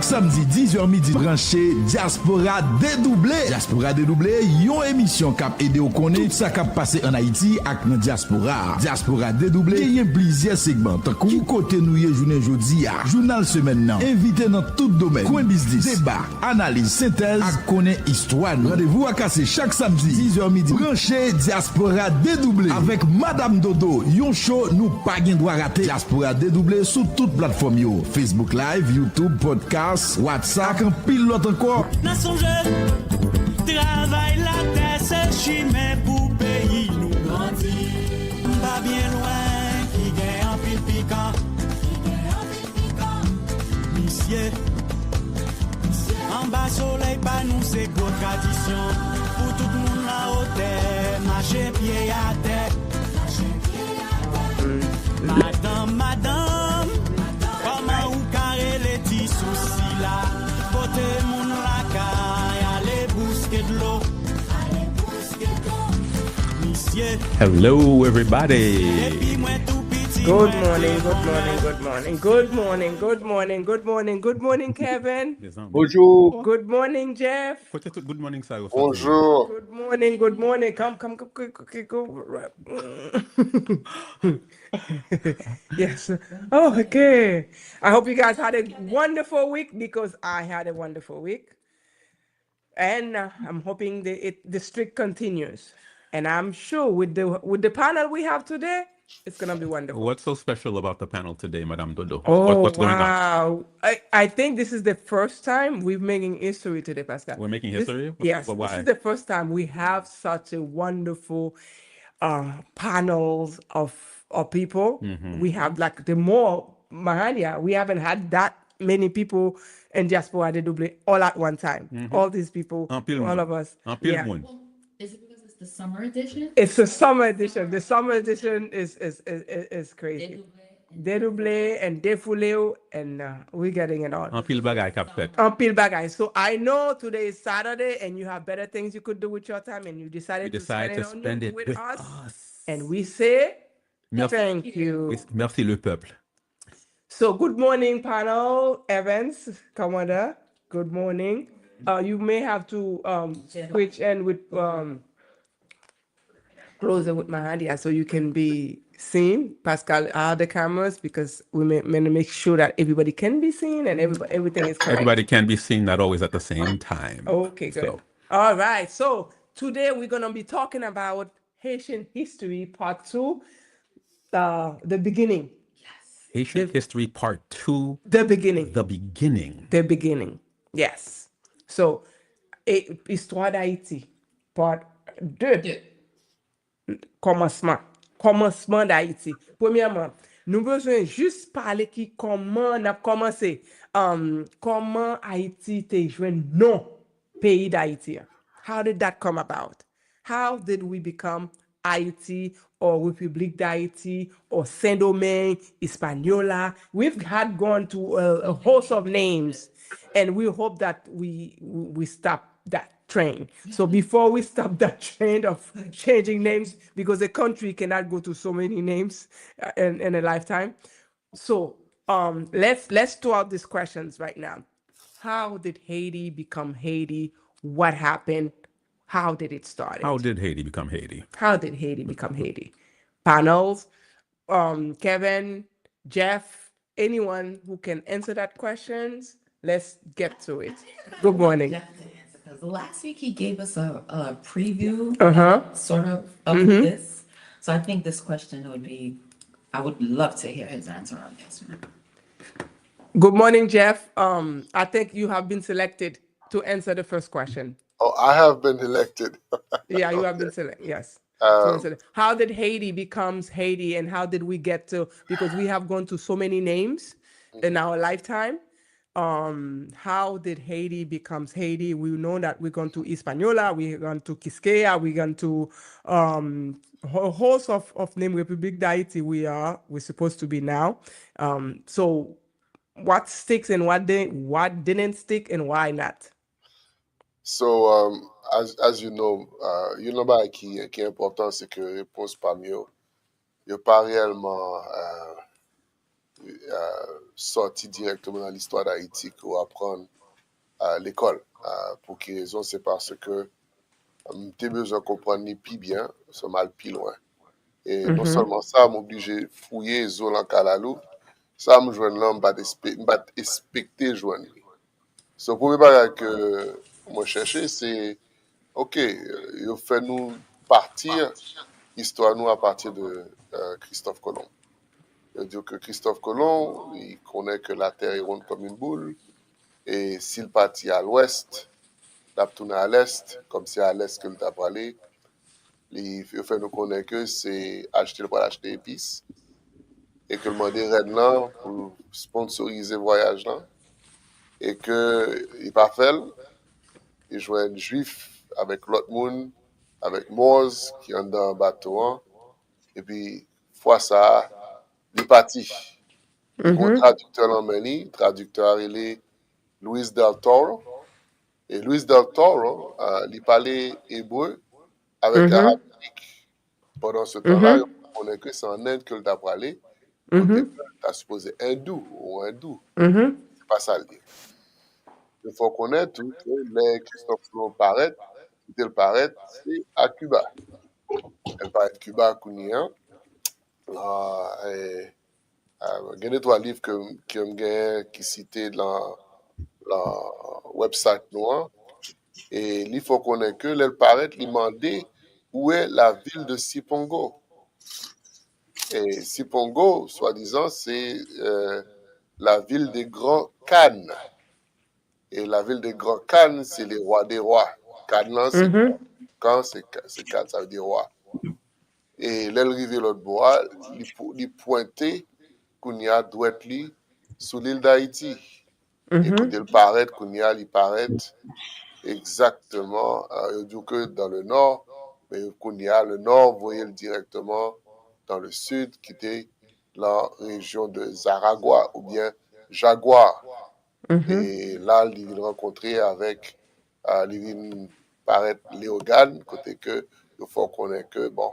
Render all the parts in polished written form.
chaque samedi 10h midi branché Diaspora Dedouble. Diaspora Dedouble, yon émission qui aide au connaître tout ça qui passé en Haïti avec dans diaspora. Diaspora Dedouble, il y a plusieurs segments. Tant que côté nous y journée jeudi à journal semaine nan, invité dans tout domaine, coin business, débat, analyse, synthèse, à connaître histoire. Rendez-vous à casser chaque samedi 10h midi branché Diaspora Dedouble avec Madame Dodo. Yon show nous pas gen droit rater. Diaspora Dedouble sur toute plateforme yo, Facebook Live, YouTube, podcast, WhatsApp, un pilote encore. N'a songe, travail la terre, c'est chimé pour pays nous grandir. Pas bien loin, qui gagne en pile piquant. Monsieur, en bas soleil, pas nous c'est gros tradition. Pour tout le monde la hauteur, marcher pied à terre. Madame, comment ou carré les petits soucis là? Côté mon la caille, allez bousquer de l'eau. Hello, everybody. Good morning, good morning, Kevin. Bonjour. Good morning, Jeff. Good morning, sir. Bonjour. Good morning. Come, go. Yes. Oh, okay. I hope you guys had a wonderful week because I had a wonderful week. And I'm hoping the streak continues. And I'm sure with the panel we have today, it's gonna be wonderful. What's so special about the panel today, Madame Dodo? Oh, What's going on? wow. I think this is the first time we're making history today, Pascal. We're making history? Yes. But why? This is the first time we have such a wonderful panels of people. Mm-hmm. We have like the more Mahania. We haven't had that many people in Dyaspora Dedouble all at one time. Mm-hmm. All these people, all of us. Yeah. Is it because it's the summer edition? It's the summer edition. The summer edition is crazy. Dedouble and Defuleo, and we're getting it all. Un pile bagay kap fet. On pile bagay. So I know today is Saturday and you have better things you could do with your time and you decided to spend it with us. And we say thank you. Merci le peuple. So good morning, panel. Evans, Kamada, good morning. You may have to switch in with closer with Mahadia so you can be seen. Pascal, are the cameras because we may make sure that everybody can be seen and everything is correct. Everybody can be seen, not always at the same time. Okay, good. So. All right. So today we're going to be talking about Haitian history part 2, the beginning. Haitian history part 2. The beginning. The beginning. The beginning. Yes. So, Histoire d'Haïti, part 2. Commencement d'Haïti. Premièrement, nous besoin juste parler qui comment on a commencé. Comment Haïti te joint non pays d'Haïti. How did that come about? How did we become Haïti or République d'Haïti or Saint-Domingue, Hispaniola? We've had gone to a host of names, and we hope that we stop that train. So before we stop that train of changing names, because a country cannot go to so many names in a lifetime. So let's throw out these questions right now. How did Haiti become Haiti? What happened? How did it start? How did Haiti become Haiti? How did Haiti become Haiti? Panels, Kevin, Jeff, anyone who can answer that questions, let's get to it. Good morning. Because last week he gave us a preview, sort of this. So I think this question I would love to hear his answer on this. Good morning, Jeff. I think you have been selected to answer the first question. Oh, I have been elected. Yeah, you have been selected. Yes. How did Haiti becomes Haiti, and how did we get to? Because we have gone to so many names in our lifetime. How did Haiti becomes Haiti? We know that we're going to Hispaniola, we're going to Quisqueya, we're going to a host of name République d'Haïti. We're supposed to be now. So what sticks and what didn't stick and why not? So, as you know ba qui est important, c'est que réponse pa mieux. Yo pas réellement sorti directement dans l'histoire d'Haïti qu'on apprendre à l'école. Pour quelle raison? C'est parce que tu as besoin de comprendre ni plus bien, c'est mal plus loin. Et non seulement ça, m'oblige à fouiller les zones en calalou, ça me joindre là, m'bat expecter joindre. Ce premier bagage que moi chercher, c'est OK, il fait nous partir, histoire nous à partir de Christophe Colomb. C'est-à-dire que Christophe Colomb, il connaît que la Terre est ronde comme une boule, et s'il partit à l'ouest, il a tourné à l'est, comme c'est à l'est que le t'a parlé, il fait nous connaître que c'est acheter pour acheter épices, et que le mandé Red là pour sponsoriser le voyage là, et que il pas fait, il joue un juif avec l'autre monde, avec Moz qui est dans un bateau, et puis, fois ça, il est parti. Il y a un traducteur en Mali, traducteur il est Luis del Toro. Et Luis del Toro, il parlait hébreu avec arabique. Pendant ce temps-là, on est que c'est en Inde que le t'a parlé. Côté tu as supposé hindou ou hindou. C'est pas ça le dire. Il faut connaître tout que les Christophe Colomb paraît, il paraît, c'est à Cuba. Elle paraît à Cuba, Kounia. Il y a trois livres qui cités dans le website noir. Et il faut connaître que elle paraît lui demander où est la ville de Sipongo. Et Sipongo, soi-disant, c'est la ville des grands Khan. Et la ville des grands Khan, c'est les rois des rois. Khan, c'est quand c'est Khan, ça veut dire roi. Et l'arrivée l'autre bois, il pointait qu'on y a doit être sur l'île d'Haïti. Et quand il paraît, il paraît exactement, du que dans le nord, mais qu'on y a le nord, vous voyez directement dans le sud, qui était la région de Zaragua ou bien Jaguar. Et là, il vient rencontrer avec, il vient paraître Léogane, côté que, il faut connaître que, bon,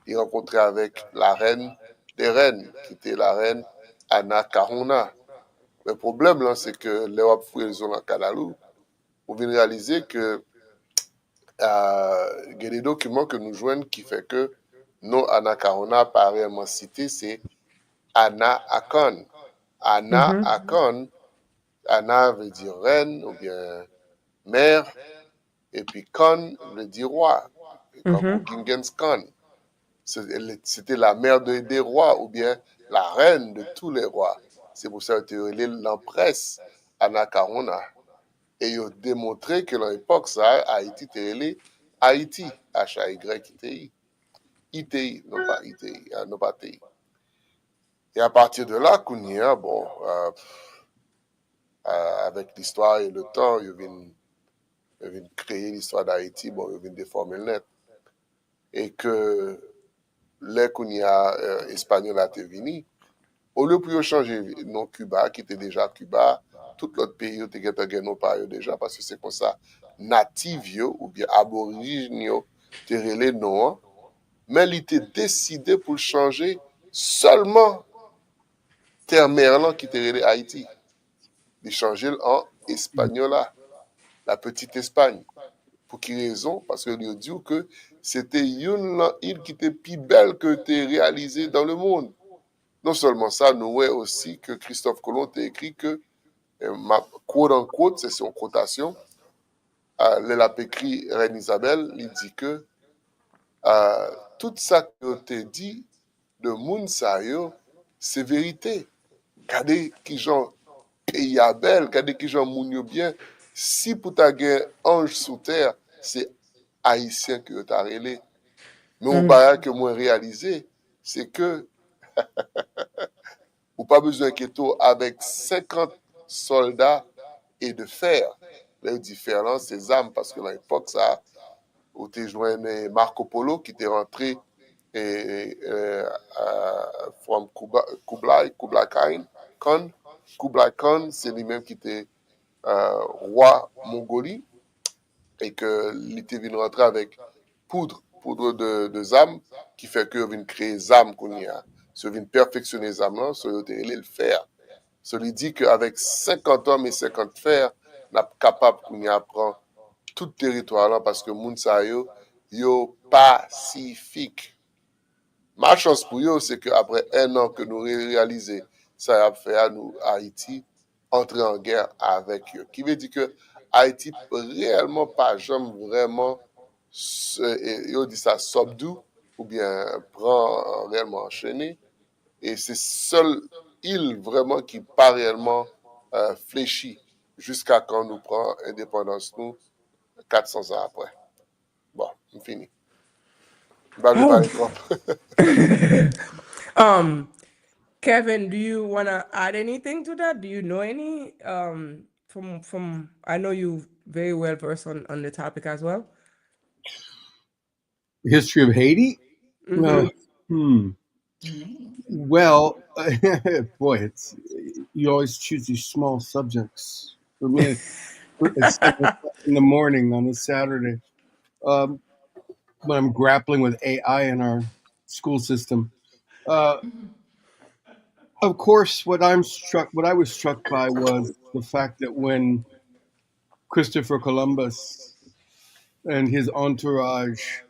il rencontrait avec la reine des reines, qui était la reine Anna Kahuna. Le problème, là, c'est que l'Europe fouille dans le Canalou, on vient réaliser que il y a des documents que nous joignons qui fait que non Anna Kahuna pas réellement cité, c'est Anna Akon. Anna Akon, Anna veut dire reine ou bien mère, et puis Kon veut dire roi. Comme Genghis Khan. C'était la mère des rois ou bien la reine de tous les rois. C'est pour ça que l'empresse Anna Kahuna. Et ils ont démontré que dans l'époque, ça, Haïti était Haïti, H-A-Y-I-T-I. ITI, non pas ITI, non pas TI. Et à partir de là, Kounia, bon, avec l'histoire et le temps, ils viennent créer l'histoire d'Haïti, bon, ils viennent déformer le net. Et que les Kounia espagnols à venu, au lieu pour changer le nom Cuba, qui était déjà Cuba, tout l'autre pays était gagné par eux déjà, parce que c'est comme ça, natif ou bien aborigène, t'es les noms, mais il était décidé pour changer seulement terre-mère qui était Haïti. Il changer en espagnol, la petite Espagne. Pour quelle raison? Parce que lui dit que c'était une île qui était plus belle que t'es réalisée dans le monde. Non seulement ça, nous voyons aussi que Christophe Colomb a écrit que, quote en quote, c'est son quotation, elle a écrit Reine Isabelle, il dit que tout ça que tu dit de Mounsayo, c'est vérité. Regardez qui j'en Yabel, regardez qui j'en Mounio bien. Si pour ta guerre ange sous terre, c'est haïtien que tu as relé. Mais on va que moi réaliser, c'est que ou pas besoin que toi avec 50 soldats et de fer. Là, il dit fer là, c'est âmes, parce que à l'époque, ça, où tu joint Marco Polo qui était rentré from Kublai Khan. Kublai Khan, c'est lui-même qui était roi Mongolie et qu'il était venu rentrer avec poudre de ZAM qui fait que vient créer ZAM qu'on y a. so vient perfectionner les âmes, so yo te le faire. So il dit qu'avec 50 hommes et 50 fers, n'a capable qu'on y apprend tout territoire là parce que moun sa yo pacifique. Ma chance pour eux, c'est qu'après un an que nous réalisons ça a fait à nous, Haïti, entrer en guerre avec eux. Qui veut dire que Haïti réellement pas jamais vraiment, yo dit ça, subdue, ou bien prend réellement enchaîné. Et c'est seule île vraiment qui pas réellement fléchie jusqu'à quand nous prend indépendance, nous, 400 ans après. Bon, on finit. Bah, je parle trop. Kevin, do you want to add anything to that? Do you know any from I know you very well versed on the topic as well. History of Haiti? Well, boy, it's you always choose these small subjects. For me, it's 7 o'clock in the morning on a Saturday when I'm grappling with AI in our school system. Of course, what I was struck by was the fact that when Christopher Columbus and his entourage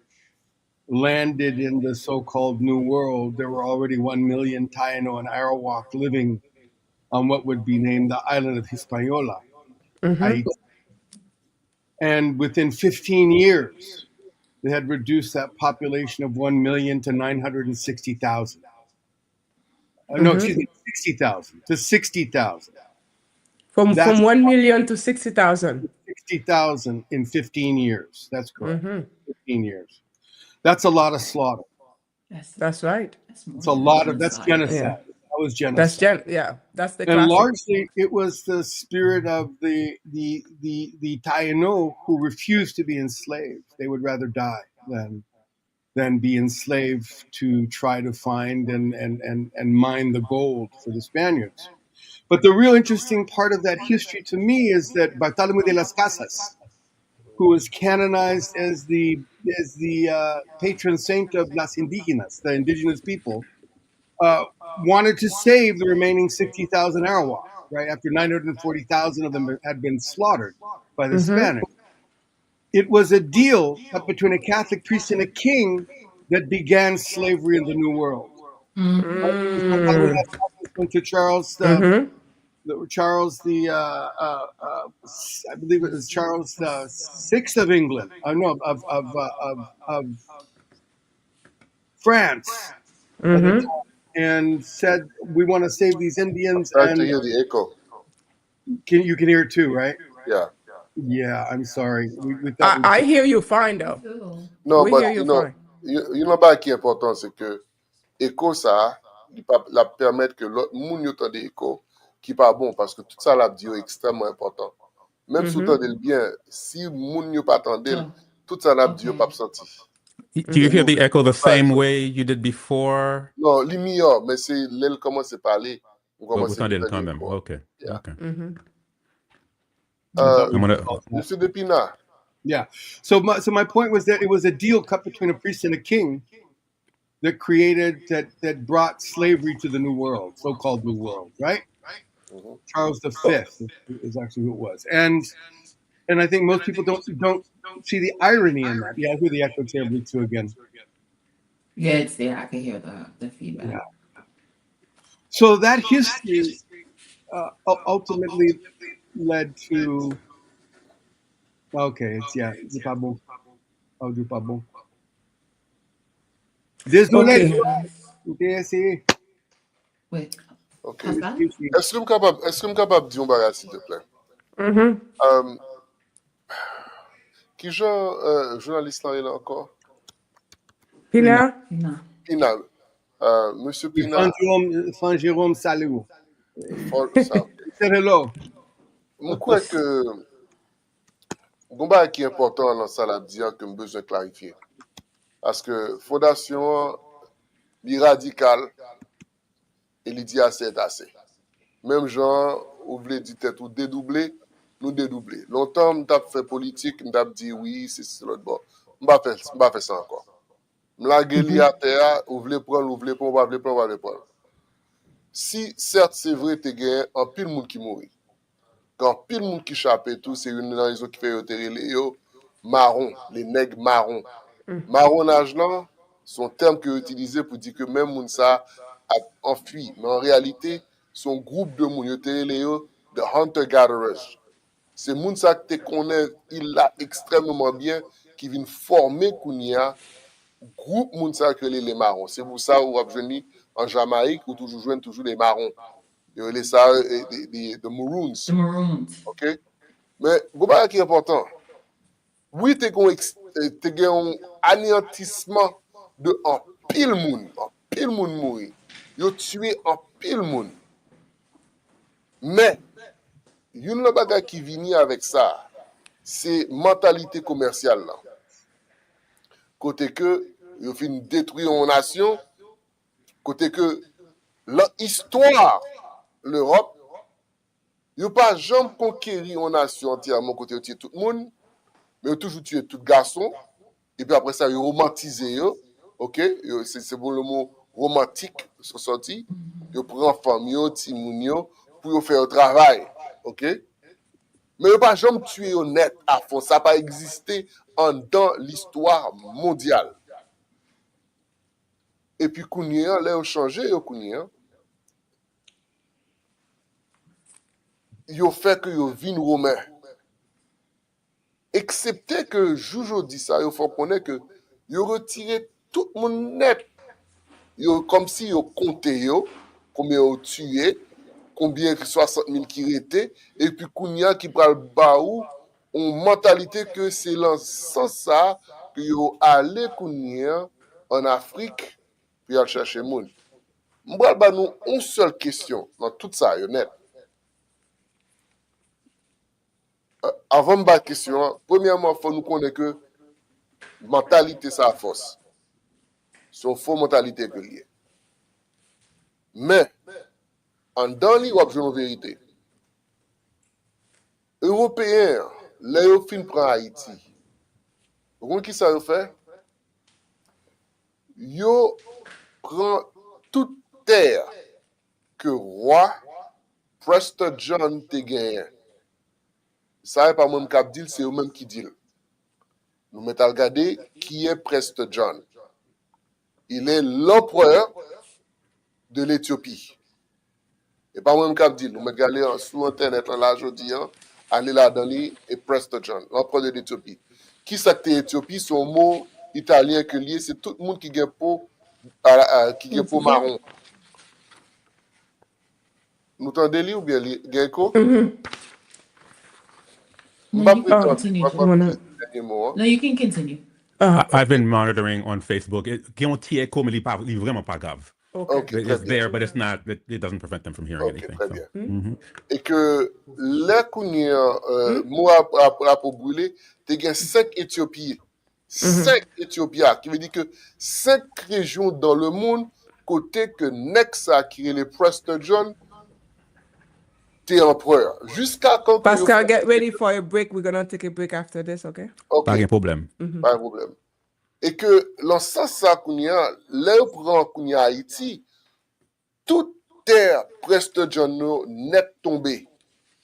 landed in the so-called New World, there were already 1 million Taino and Arawak living on what would be named the island of Hispaniola. Haiti. And within 15 years, they had reduced that population of 1 million to 960,000. No, excuse me, 60,000 to 60,000. From 1 million to 60,000. 60,000 in 15 years. That's correct. 15 years. That's a lot of slaughter. That's right. It's a lot of, that's genocide. Yeah. That was genocide. That's the And classic. largely it was the spirit of the Taino who refused to be enslaved. They would rather die than be enslaved to try to find and mine the gold for the Spaniards. But the real interesting part of that history to me is that Bartolomé de las Casas, who was canonized as the patron saint of las indígenas, the indigenous people, wanted to save the remaining 60,000 Arawak, right? After 940,000 of them had been slaughtered by the Spanish. It was a deal cut between a Catholic priest and a king that began slavery in the New World. Went to Charles I believe it was Charles the Sixth of England. Of France at the time, and said, "We want to save these Indians." I to hear the echo. You can hear it too, right? Yeah. Yeah, I'm sorry. I hear you fine though. Non, We but hear you fine. you know pas qui est important, c'est que écho ça, il pas la permettre que l'autre moun yo tande écho qui pas bon parce que tout ça l'a dit est extrêmement important. Même si vous tendez le bien, si moun yo pas tande, tout ça l'a dit pas senti. Do you hear the echo the same way you did before? Non, li meilleur, mais c'est l'elle commence à parler, on Vous commence à entendez le entendre quand même. l'écho. Okay. Yeah. Okay. Monsieur Depina. Yeah. So my point was that it was a deal cut between a priest and a king that that brought slavery to the New World, so-called New World, right? Charles V is actually who it was, and I think most people don't see the irony in that. Yeah, I hear the echo terribly too again. Yeah, it's there. I can hear the feedback. Yeah. So that history ultimately led to. Okay, c'est pas bon. Audio pas bon. Désolé. Okay. Wait. OK. Pascal? Est-ce que vous êtes capable de dire un bagage, s'il te plaît? Qui genre journaliste là, il est encore? Pina? No. Pina. Monsieur Pina. Fan Jérôme Salou. Ça. Hello. Je crois que un bagage qui est important dans ça, là, dire que j'ai besoin de clarifier. Parce que fondation, radical et il dit assez est assez. Même genre, vous voulez dire tête ou dédoubler, nous dédoubler. Longtemps, on a fait politique, on a dit oui, c'est l'autre bord. On va faire ça encore. la gueule à terre, ou voulez prendre, ou voulez prendre, ou voulez prendre, ou voulez prendre. Si, certes, c'est vrai, t'es gagné, un pile monde qui mourit. Quand pile monde qui chape tout, c'est une raison qui fait les marron, les nègres marrons. Marronnage là, son terme que utilisé pour dire que même moun ça a enfui. Mais en réalité, son groupe de moun, de hunter-gatherers. C'est moun ça que tu connais, il l'a extrêmement bien, qui vient former Kounia, groupe moun ça que les marrons. C'est pour ça où vous en Jamaïque, où toujours joignent toujours les marrons. Il y a ça, des Maroons. The Maroons. OK? Mais, ce qui est important, oui, tu as un anéantissement de un pile moun mouri. Yo tué un pile moun. Mais, une bagage qui vient avec ça, c'est mentalité commerciale là. Côté que yo fin détruire une nation, côté que l'histoire l'Europe, yo pas jamais conquérir une nation entièrement côté de tout le monde, mais yo toujours tuer tout garçon et puis après ça yo romantiser yo, OK? C'est bon le mot romantique sorti. Yo prend famille yo, ti moun yo pour yo faire le travail, OK? Mais yo pas jamais tuer yo net à fond, ça pas existé dans l'histoire mondiale. Et puis kounya là yo changé yo kounya. Yo fait que yo vin romain. Excepté que Joujo dit ça, il faut connaître que yo retiré tout le monde net. Yo, comme si yo compté yo, combien yo tué, combien 60 000 qui étaient, et puis Kounia qui pral baou, on mentalité que c'est dans ce sens ça que yo allé Kounia en Afrique, puis al chercher moun. M'bral ba nous une seule question dans tout ça, yo net. Avant de la question, premièrement, il faut nous connaître que mentalité, ça a force. C'est une fausse mentalité que lié. Mais, en dans l'Europe, je une vérité. Européens, les Européens prennent Haïti. Vous comprenez qui ça fait? Yo prend toute terre que roi Prester John te gagné. Ça n'est pas moi qui dis, c'est eux-mêmes qui disent. Nous mettons à regarder qui est Prester John. Il est l'empereur de l'Éthiopie. Et pas moi qui dis, nous mettons à regarder sur Internet, là, aujourd'hui, aller là dans les et Prester John, l'empereur de l'Éthiopie. Qui ça que l'Éthiopie, son mot italien que lié, c'est tout le monde qui gagne peau marron. Nous entendez lui ou bien Gecko? No, you can continue. No, you can continue. I've been monitoring on Facebook. It's vraiment pas grave. Okay, It's there, but it's not. It doesn't prevent them from hearing anything. Très so. bien. Et que là qu'on y a, moi pour brûler, tu as 5 Éthiopies. 5 Éthiopies, qui veut dire que 5 régions dans le monde, côté que Nexa, qui est le Prester John, t'es empereur. Jusqu'à quand. Pascal, get ready for a break. We're going to take a break after this, okay? Pas de problème. Pas de problème. Et que l'ensemble ça qu'on y a, là où prend qu'on y a Haïti, toute terre Prester John net tombée.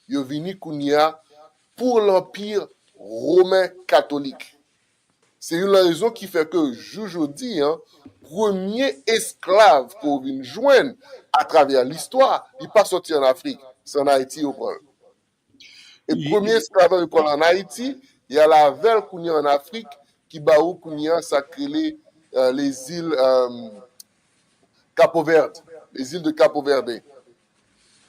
Yo vini qu'on y a pour l'empire romain catholique. C'est une raison qui fait que Jojo dit, premier esclave qu'on vient joindre à travers l'histoire, il pas sorti en Afrique, c'est en Haïti au prend. Et premier esclave il prend en Haïti, il y a la velle qu'on y a en Afrique qui baou qu'on y a sacré les îles Capo Verde, les îles de Capo Verde.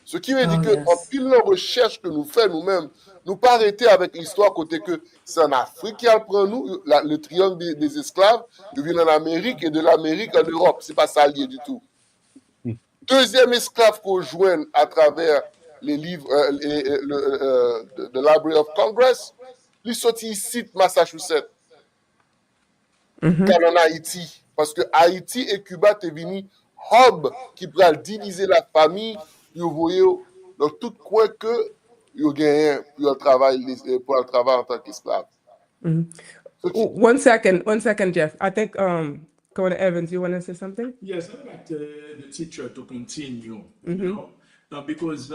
Ce qui veut dire que en pile de recherche que nous faisons nous-mêmes, nous pas arrêter avec l'histoire côté que c'est en Afrique qui prend nous le triangle des esclaves, qui vient en Amérique et de l'Amérique en Europe. C'est pas ça lié du tout. Deuxième esclave qu'on joint à travers les livres de Library of Congress, lui sorti ici de Massachusetts, qu'en Haïti. Parce que Haïti et Cuba sont venus hub qui pourra diviser la famille. Vous voyez, dans tout coin que vous gagnez pour le travail en tant qu'esclave. One second, Jeff. I think Come on, Evans, you want to say something? Yes, I'd like the teacher to continue, you know, because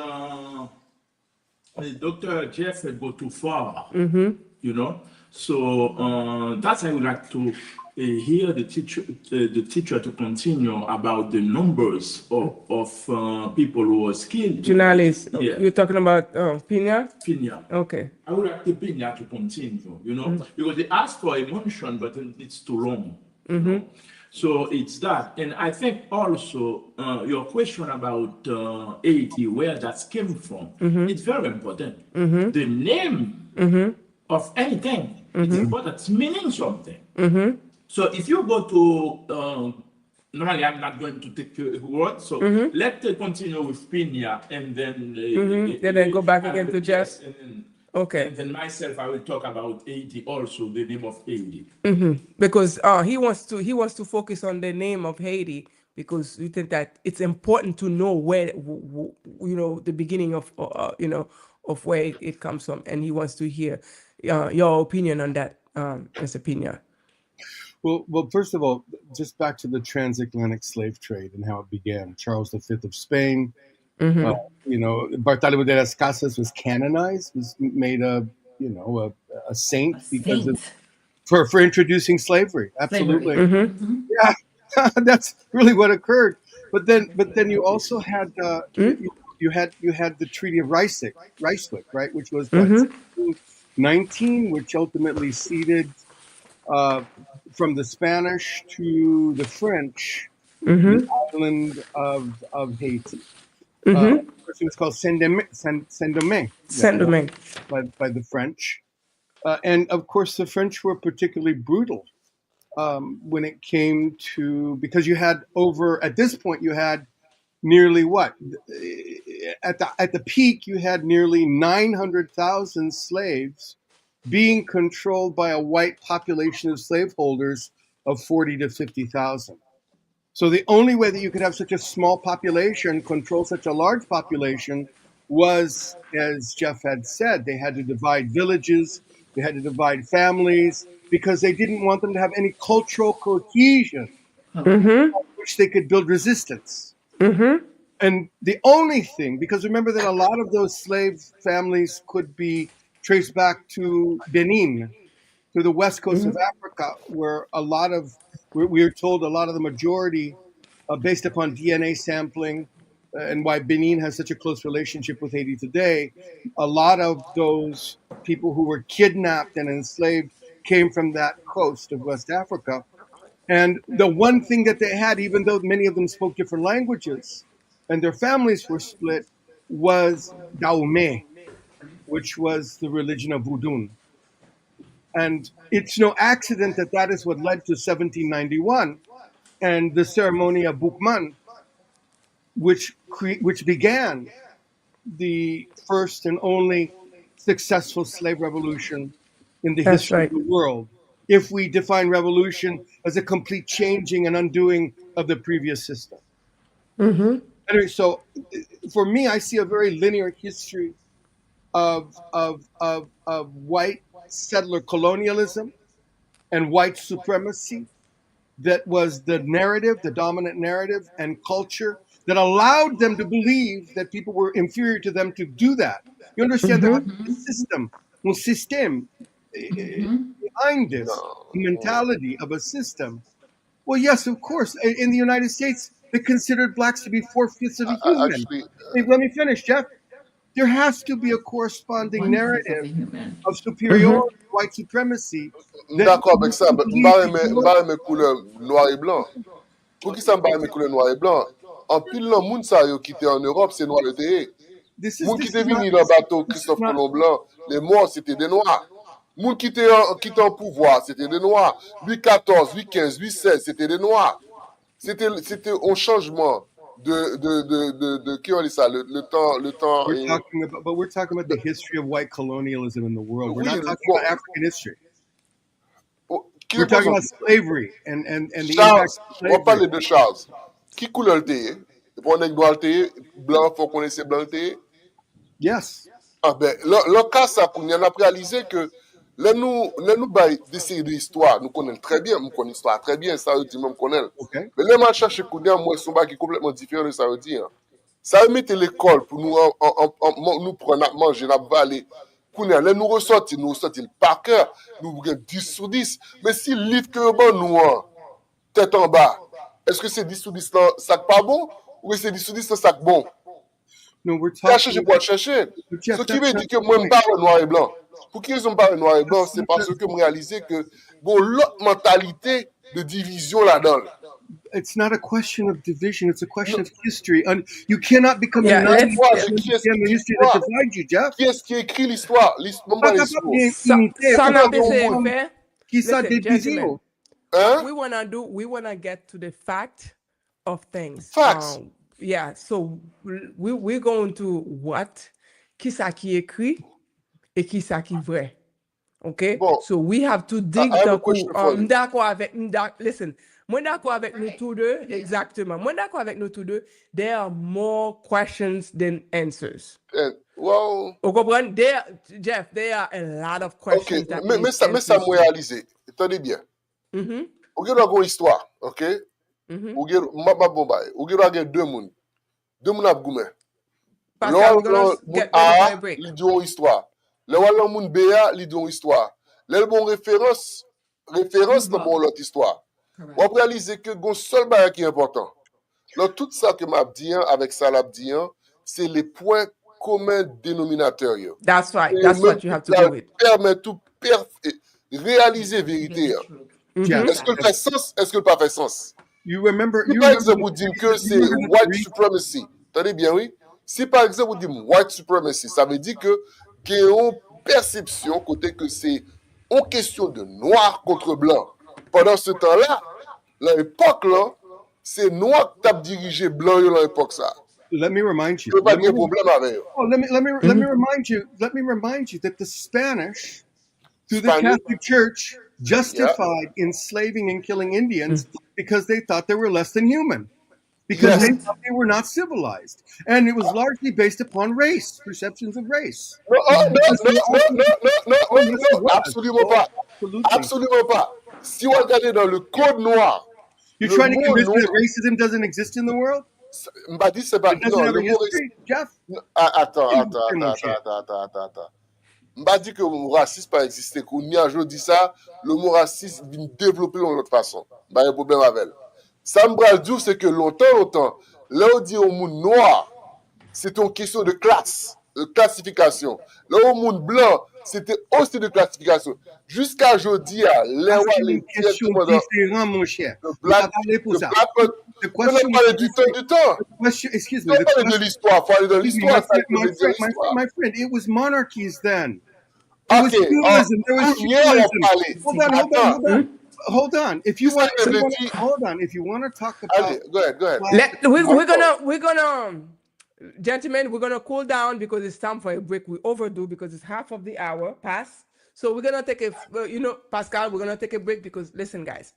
Dr. Jeff had go too far, you know. So that's I would like to hear the teacher to continue about the numbers of people who were killed. Journalists, Yeah. you're talking about Pina? Pina. Okay. I would like the Pina to continue, you know, because they asked for a mention, but it's too long. You know? So it's that. And I think also your question about Haiti, where that came from, it's very important. The name of anything, it's important, it's meaning something. So if you go to, normally I'm not going to take your word, so let's continue with Pina and then... then go back again to Jeff. Okay. And then myself, I will talk about Haiti also, the name of Haiti. Because he wants to focus on the name of Haiti because we think that it's important to know where you know the beginning of you know of where it comes from, and he wants to hear your opinion on that, Mr. Pina. Well, first of all, just back to the transatlantic slave trade and how it began. Charles V of Spain. You know, Bartolomé de las Casas was canonized, was made a saint because for introducing slavery. Absolutely, yeah, that's really what occurred. But then you also had you had the Treaty of Ryswick, right, which was what 1719, which ultimately ceded from the Spanish to the French the island of Haiti. It was called Saint-Domingue by the French. And of course, the French were particularly brutal when it came to, because you had at this point, you had nearly at the peak, you had nearly 900,000 slaves being controlled by a white population of slaveholders of 40 to 50,000. So the only way that you could have such a small population control such a large population was, as Jeff had said, they had to divide villages, they had to divide families, because they didn't want them to have any cultural cohesion which they could build resistance. And the only thing, because remember that a lot of those slave families could be traced back to Benin, to the west coast of Africa, where we are told a lot of the majority, based upon DNA sampling, and why Benin has such a close relationship with Haiti today, a lot of those people who were kidnapped and enslaved came from that coast of West Africa. And the one thing that they had, even though many of them spoke different languages and their families were split, was Dahomey, which was the religion of Voodoo. And it's no accident that that is what led to 1791 and the ceremony of Boukman, which began the first and only successful slave revolution in the history of the world, if we define revolution as a complete changing and undoing of the previous system. Anyway, so for me, I see a very linear history of white settler colonialism and white supremacy that was the narrative, the dominant narrative and culture that allowed them to believe that people were inferior to them to do that. You understand that a system behind this mentality of a system. Well, yes, of course. In the United States, they considered blacks to be 4/5 of a human. Actually, Let me finish, Jeff. There has to be a corresponding narrative of superiority, white supremacy. d'accord avec ça, mais mes couleurs noir et blanc. Pour qui ça me mes couleurs noir et blanc? En pile, le monde ça qui était en Europe, c'est noir et théé. Les gens qui étaient venus dans le bateau Christophe Colomb blanc, les morts, c'était des noirs. Les gens qui étaient en pouvoir, c'était des noirs. Louis XIV, Louis XV, Louis XVI, c'était des noirs. C'était un changement de qui on dit ça, le temps. We're talking about the history of white colonialism in the world. We're not talking about African history. We're talking about slavery and the impact of slavery. On parle de Charles. Qui couleur le théé? On est noir le théé, blanc, faut connaître blanc le théé. Yes. Ah ben, le cas, ça, on a réalisé que Là, nous bail des séries d'histoire, nous connaissons très bien, nous connaissons l'histoire très bien, ça veut dire même connaître. Okay. Mais là, moi, chercher connaître, moi, son bail qui est complètement différent de ça veut dire. Ça veut mettre l'école pour nous, nous prendre à manger, à valer. Là, nous ressortir le par cœur, nous avons 10 sur 10. Mais si le livre que bon, nous, tête en bas, est-ce que c'est 10 sur 10 là, sac pas bon, ou c'est 10 sur 10 là, sac bon? No, we're Chercher, je talking. peux chercher. Jeff, Ce qui that's veut not dire que the moi, je point. parle noir et blanc. Pour qui ils ont parlé noir et blanc, c'est parce que je réalise que bon, l'autre mentalité de division là-dedans. It's not a question of division. It's a question of history. And you cannot become Yeah, a Nazi let's- and understand the history that divides you, Jeff. Qui est-ce qui écrit l'histoire? L'histoire. Pas capable d'imiter. Ça n'a pas Listen, fait. qui ça Listen, dévisé. gentlemen. Hein? We wanna get to the fact of things. Facts. Yeah, so we're going to what? Qui ça qui écrit et qui ça qui vrai. Okay? Bon. So we have to dig I have a the question for you. d'accord avec listen. Moi d'accord avec nous tous deux, exactement. Moi d'accord avec nous tous deux. There are more questions than answers. Well, Vous comprenez? Jeff, there are a lot of questions ok, that mais need ça answers. m'a réalisé. Attendez bien. Mhm. Vous avez une histoire, ok? Mhm. Vous avez deux mondes. Deux mondes à goumé. Pascal, we're gonna get ready for a break. Ils disent une histoire. Le wallon moun béa, ils disent une histoire. Le bon référence dans mon l'autre histoire. Correct. On réalise que le seul bagage qui est important. Donc, tout ça que m'a dit avec ça l'a dit, c'est les points communs dénominateurs. Yo. That's right. Et That's même what you have to ça do it. permet tout réaliser la vérité. Yo. Jeff, Est-ce que le fait sens? Est-ce que le pas fait sens? you remember. Si You par remember exemple vous dites que c'est remember the white three- supremacy, attendez bien, oui. Si par exemple vous dites white supremacy, ça veut dire que qu'il y a une perception côté que c'est une question de noir contre blanc. Pendant ce temps-là, l'époque là, c'est noir qui t'a dirigé blanc dans l'époque ça. Let me remind you. Il n'y a pas Let me, de problème avec eux. oh, let me remind you. Let me remind you that the Spanish, through the Spanish? Catholic Church, justified enslaving and killing Indians because they thought they were less than human, because Yes. they thought they were not civilized, and it was largely based upon race, perceptions of race. Non, yes, it was. absolument pas. Absolutely. Absolument pas. Si on regarde dans le code noir, You're le trying to mot convince me noir, that racism doesn't exist in the world? m'a dit c'est pas It doesn't non, have le a mot history, Jeff? Attends. Mon cher. M'a dit que le mot racisme pas existé. Qu'on y a dit ça, le mot racisme vient développer de l'autre façon. Pas un problème avec elle. Ça me dit c'est que longtemps, là on dit au monde noir, c'est une question de classe, de classification. Là au monde blanc, c'était aussi de classification. Jusqu'à aujourd'hui, là où C'est les une question différente, mon cher. le On va black, parler pour le ça. black, The on a question parlé du temps. excuse On me. a parlé de l'histoire, faut aller dans l'histoire, ça veut dire l'histoire. My friend, it was monarchies then. It was Ok, feudalism. There was hier on feudalism. parlait. Attends. Hold on. If you Qu'est-ce want, que je dis? hold on. If you want to talk about, Allez, go ahead. We're gonna gentlemen, we're gonna cool down because it's time for a break. We overdue because it's half of the hour past. So we're gonna take Pascal, we're gonna take a break because listen, guys.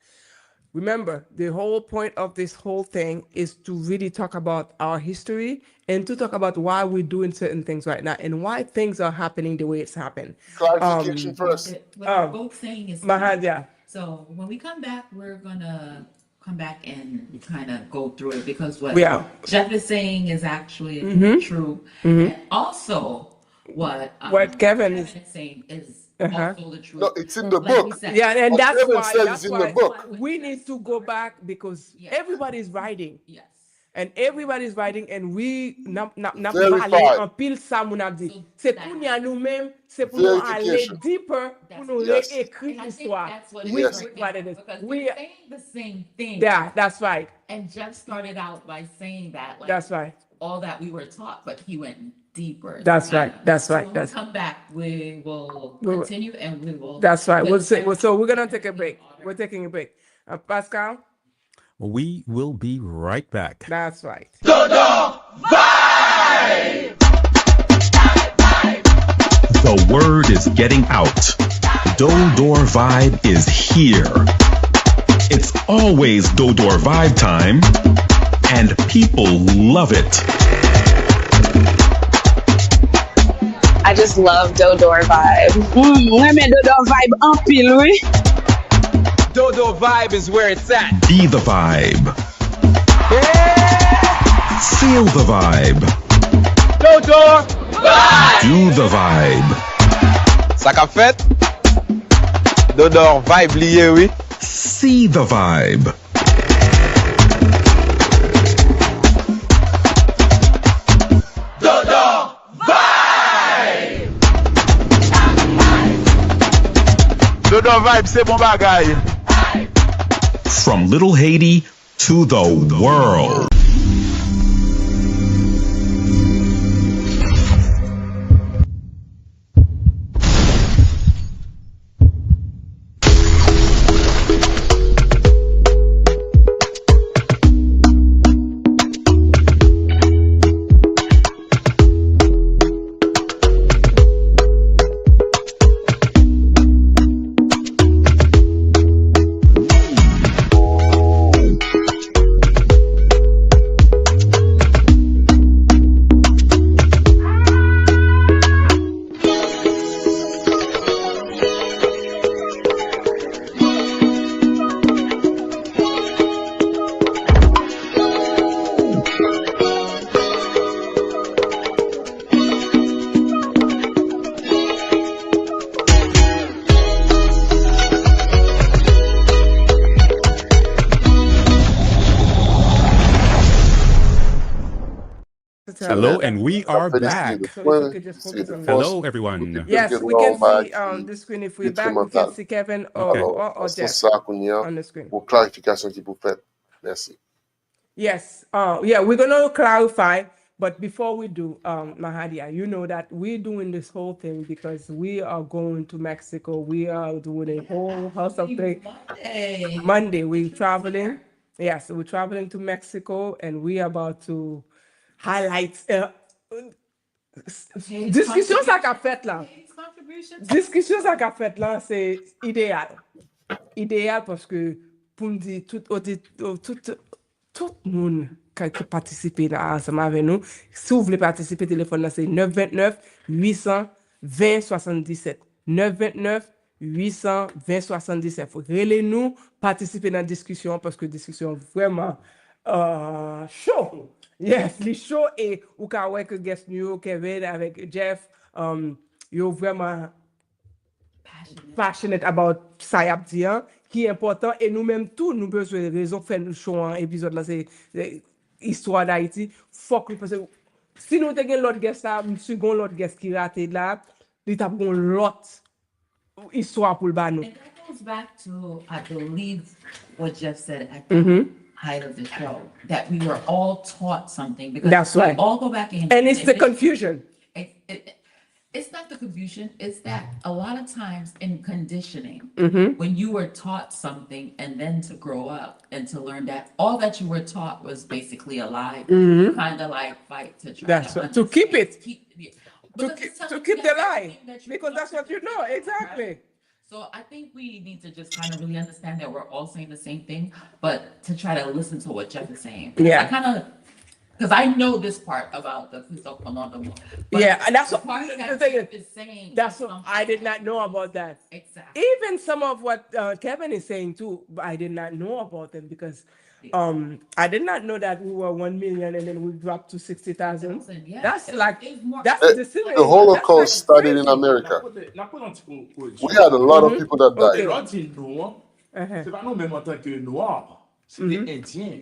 Remember, the whole point of this whole thing is to really talk about our history and to talk about why we're doing certain things right now and why things are happening the way it's happened. Clarification first. What we're both saying is. Mahadia. So when we come back, we're gonna come back and kind of go through it because what Yeah. Jeff is saying is actually true. And also what Kevin is- saying is Uh-huh. also the truth. No, it's in the Like we book. said. Yeah, and What that's Kevin why, says that's is in why the book. we need to go back because Yeah. everybody's writing. Yes. And everybody's writing and we n'a Verified. parlé en pile ça mon a dit. So C'est that- pour nous même, c'est pour nous aller Verification. deeper pour nous Yes. réécrire And I think l'histoire. that's what We it is speak right about now, it. because We they're saying the same thing. yeah, that's right. And Jeff started out by saying that, like, That's right. all that we were taught, but he went deeper. That's right. That's right. So when That's- we come back, we will We will- continue and we will. That's right. Let's- So we're gonna take a break. We're taking a break. Pascal, We will be right back. that's right. The word is getting out. Dodor Vibe is here. It's always Dodor Vibe time, and people love it. I just love Dodor vibe. Moi, mais Dodor vibe en pile, oui. Dodor vibe is where it's at. Be the vibe. Feel the vibe. Dodor vibe. Do the vibe. Ça qu'a fait? Dodor vibe lié, oui. See the vibe. Dodor vibe. Dodor vibe, c'est bon bagay. From Little Haiti to the world. Hello, and we are back. Hello, everyone. Yes, we can see the screen. If we're back, we can see Kevin or Jeff on the screen. Pour clarification qui vous faites. Merci. Yes, yeah, we're gonna clarify, but before we do, Mahadia, you know that we're doing this whole thing because we are going to Mexico. We are doing a whole house of things. Monday, we're traveling. Yes, we're traveling to Mexico, and we're about to highlight. Discussion ça qu'a fait là. Discussion ça qu'a fait là, c'est idéal. Idéal parce que pour me dire tout le monde qui participe là ensemble avec nous, si vous voulez participer, téléphone là c'est 929 820 77. 929 820 77. Faut relais nous participer dans la discussion parce que discussion vraiment chaud. Yes, les show et ou ka wè que guest nous Kevin avec Jeff you're vraiment passionate about ça qui est important et nous-mêmes tout nous besoin de raison faire le show en épisode là c'est histoire d'Haïti faut que parce que si nous t'ai l'autre guest là second l'autre guest qui raté là il t'a bon l'autre histoire pour le ba nous. And that goes back to I believe what Jeff said at the height of the show, that we were all taught something because that's we right. all go back in. And it's the confusion. It's not the confusion, it's that a lot of times in conditioning, when you were taught something and then to grow up and to learn that all that you were taught was basically a lie, you kind of like fight to try to keep it. To keep the lie, because that's what you know, exactly. Right. So I think we need to just kind of really understand that we're all saying the same thing, but to try to listen to what Jeff is saying. Yeah. I kind of, because I know this part about the yeah, and that's what part that Jeff is saying. That's what I did not know about that. Exactly. Even some of what Kevin is saying too, I did not know about them because I did not know that we were 1 million and then we dropped to 60,000. Yeah. That's like that's the Holocaust started in America. We had a lot of people that died. C'est pas nous même en tant que noirs, c'est des Indiens.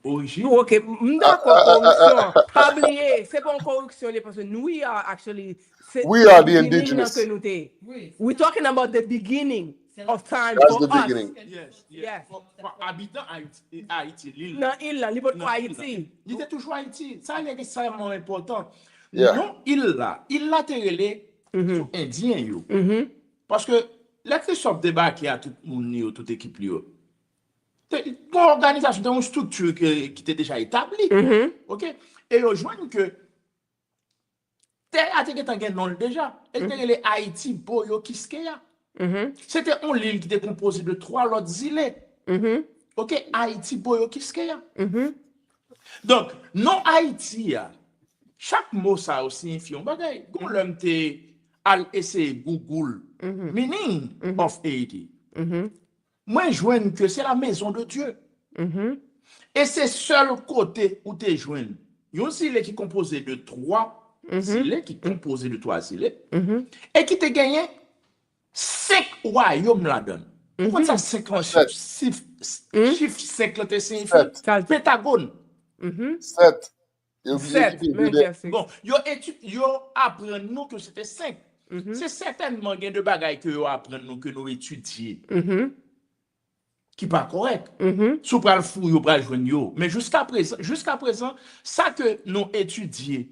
Ok, d'accord, corruption. Pas oublier, c'est pas une corruption parce que nous are actually we are the indigenous. We're talking about the beginning of time That's for the us. beginning. Yes. Habitant Haïti, l'île. Non, île là, l'île Haïti. Il était toujours Haïti. Ça est extrêmement important. Yeah. Non, île là te relé sur Indien yo. Parce que les Christophe débarqué à tout monde toute équipe yo. Une organisation, une structure qui était déjà établie. OK? Et ils joignent que terre a été un déjà. Et les Haïti boyo kiskeya. C'était une île qui était composée de 3 autres îles. OK? Haïti boyo kiskeya. Donc, non Haïti chaque mot ça aussi signifie un bagay. Gon l'homme te al essayer Google meaning of Haiti. Moi joigne que c'est la maison de Dieu. Et c'est seul côté où tu joignes. Yon silé qui est composé de 3 silés, qui est composé de 3 silés, et qui te gagné 5 royaumes là-dedans. Pourquoi ça 5 chiffre 5 là te signifie Pentagone. 7. Bon, yo apprend nous que c'était 5. C'est certainement gain de bagaille que yo apprend nous que nous étudier. Qui pas correct. Sous pral fou yo pral joindre yo, mais jusqu'à présent ça que nous étudier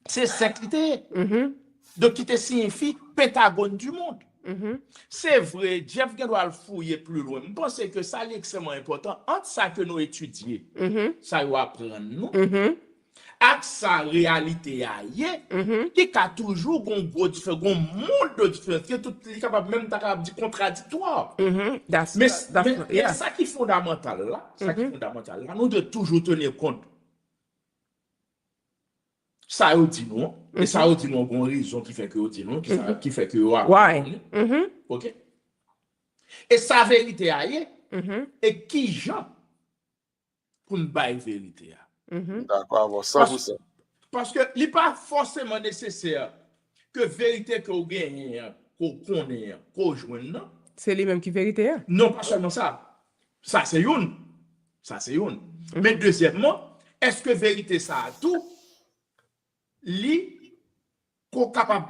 c'est 5 critères. Donc qui te signifie Pentagone du monde. C'est vrai, Jeff doit le fouiller plus loin. Je pense que ça est extrêmement important. Entre ça que nous étudions, ça va apprendre nous, avec sa réalité qui a toujours un gros différent, un monde de différence, qui est tout capable même de contradictoire. Mais ça qui est fondamental là, nous devons toujours tenir compte. Ça vous dit non, et ça vous dit non, une raison qui fait que vous dit non, qui fait que vous OK? Et sa vérité aille, et qui gens pour nous bailler vérité. D'accord, 100%. Parce que il n'est pas forcément nécessaire que vérité que vous gagnez, qu'on connaît, qu'on joigne. C'est lui-même qui vérité. Non, pas seulement ça. Ça, c'est une. Mais deuxièmement, est-ce que vérité ça a tout? Li qu'on capable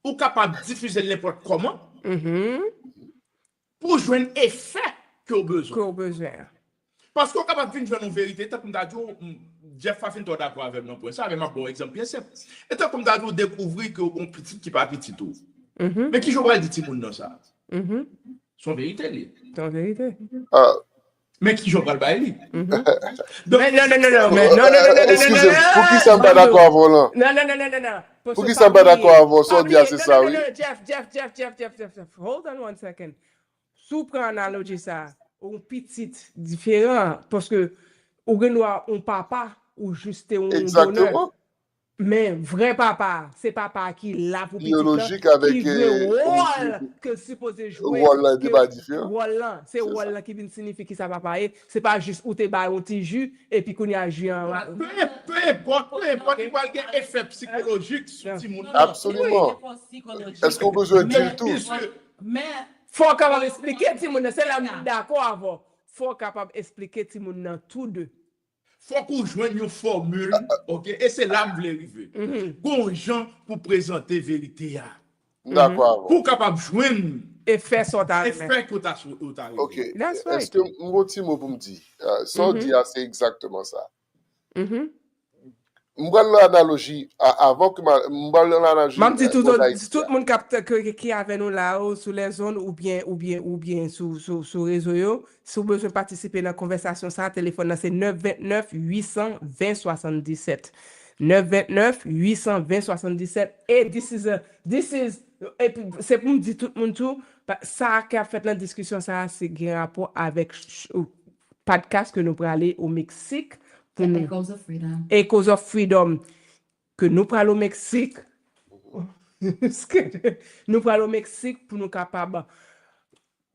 de diffuser n'importe comment pour joindre effet que au besoin. Parce qu'on capable de joindre une vérité, tant comme d'ailleurs Jeff Fafin toi d'accord avec moi pour ça, avec un bon exemple bien simple. Et tant comme d'ailleurs découvrir que on petit qui pas petit tout. Mais qui joue pas dit ti moun dans ça. Son vérité li. Ton vérité. Mais qui joue pas le bail. Non. Excusez-moi, pour qui ça me pas d'accord avant là? Non. Pour qui ça me pas d'accord avant ça, dire c'est ça, oui? Jeff. Hold on one second. Sous prend analogie ça, un petit différent, parce que ou genoa un papa ou juste un Exactement. Mais vrai papa, c'est papa qui l'a pour petit biologique avec qui veut rôle que supposé jouer. Rôle là, pas différent. Rôle c'est rôle là qui vient signifier qui ça va pas. C'est pas juste où t'es bas un petit jus et puis qu'on y a jus en peu importe, il va y avoir un effet psychologique sur tout le monde. Absolument. Est-ce qu'on a besoin de dire tout? Mais faut capable expliquer tout le monde, c'est là d'accord avant. Faut capable expliquer tout le monde tous deux. Faut qu'on joigne une formule, OK, et c'est là que vous voulez arriver. Bon gens pour présenter vérité. D'accord. Pour capable joindre et faire son effet que tu as. OK. Est-ce que mon petit mot pour me dire, sans dire c'est exactement ça. M'bral l'analogie avant que m'bral l'analogie. Même si tout le monde capte qui avait nous là sur les zones ou bien sur réseau yo, si vous besoin participer dans la conversation ça téléphone c'est 929 820 77 929 820 77 et this is et puis c'est pour me dire tout le monde tout ça qui a fait la discussion ça c'est un rapport avec podcast que nous pour aller au Mexique. Echoes of Freedom. Echoes of Freedom. Que nous parlons au Mexique. Nous parlons au Mexique pour nous capables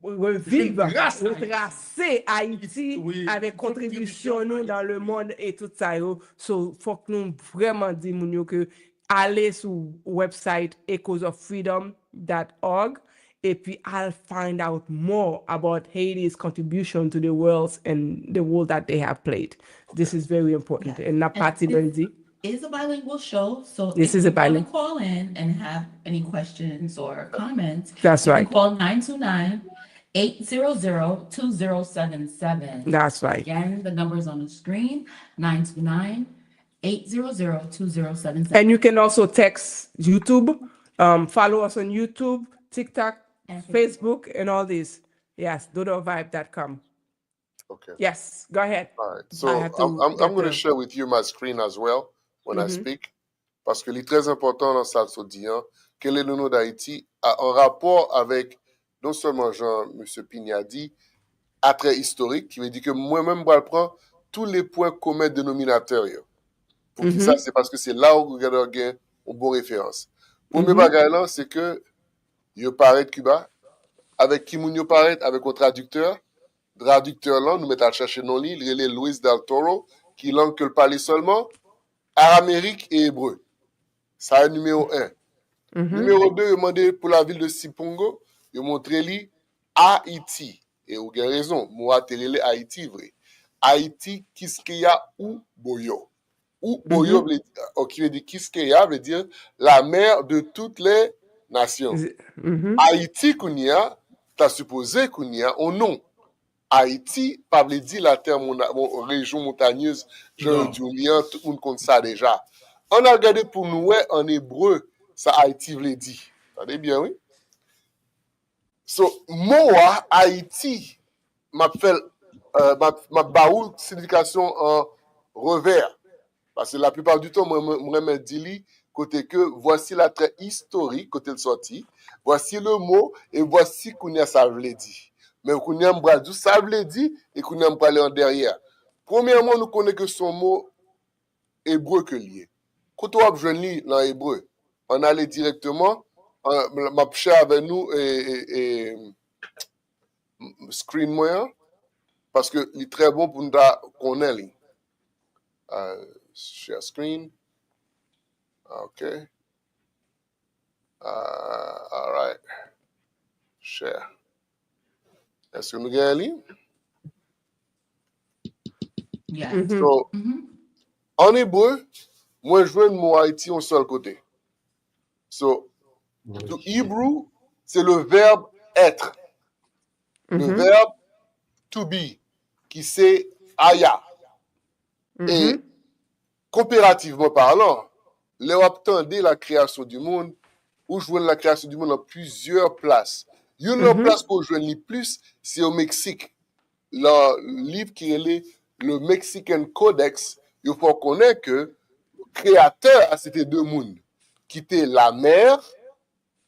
revivre, retracer Haïti avec contribution nous dans le monde et tout ça. So, faut que nous vraiment disions que allez sur le website echoesoffreedom.org et puis I'll find out more about Haiti's contribution to the world and the role that they have played. This is very important. And not party it is a bilingual show, so this is a bilingual. Call in and have any questions or comments. That's right. Call 929-800-2077. That's right. Again, the number is on the screen, 929-800-2077. And you can also text YouTube, follow us on YouTube, TikTok, Facebook, and all this. Yes, dodovibe.com. Okay. Yes, go ahead. All right. So I'm going to share with you my screen as well when I speak. Parce que c'est très important dans ça, quel est le nom d'Haïti a un rapport avec non seulement Jean-M. Pigna dit, attrait historique, qui veut dire que moi-même, je prends tous les points communs dénominateurs. Pour qui ça, c'est parce que c'est là où vous regardez une bonne référence. Premier bagage là, c'est que yo paraît Cuba, avec qui moun yo paraît, avec un traducteur. Traducteur là, nous mettons à chercher non li, il est Luis del Toro, qui langue que le parler seulement, aramérique et hébreu. Ça est numéro 1. Numéro 2, il demandé pour la ville de Sipongo, il montré li Haïti. Et vous avez raison, moi atterri Haïti vrai. Haïti, Kiskeya ou Boyo. Ou Boyo, qui veut dire Kiskeya, veut dire la mère de toutes les nations. Haïti, Kounia, t'as supposé Kounia, au nom. Haïti, pas veut dire la terre, région montagneuse, genre Julien, tout le monde compte ça déjà. On a regardé pour nous, en hébreu, ça Haïti veut dire. Vous savez bien, oui? So, moi, Haïti, m'a baoul signification en revers. Parce que la plupart du temps, moi, me dis côté que voici la trait historique, côté le sorti, voici le mot, et voici qu'on a ça veut dire. Mais qu'on a m'bradou ça veut dire, et qu'on a m'parler en derrière. Premièrement, nous connaissons que son mot hébreu que lié. Quand on a besoin de dans hébreu, on allait directement, m'a share avec nous et screen moyen, parce que il est très bon pour nous connaître. Share screen. OK. All right. Share. Est-ce que nous gagnons? Yes. So, en hébreu, moi je veux le mot Haïti en seul côté. So, to Hebrew, c'est le verbe être. Le verbe to be, qui c'est aya. Et comparativement parlant, l'Europe tendait la création du monde, ou jouer la création du monde en plusieurs places. Une place pour jouer plus, c'est au Mexique. Le livre qui est le Mexican Codex, il faut connaître que le créateur, c'était deux mondes. Qui était la mer,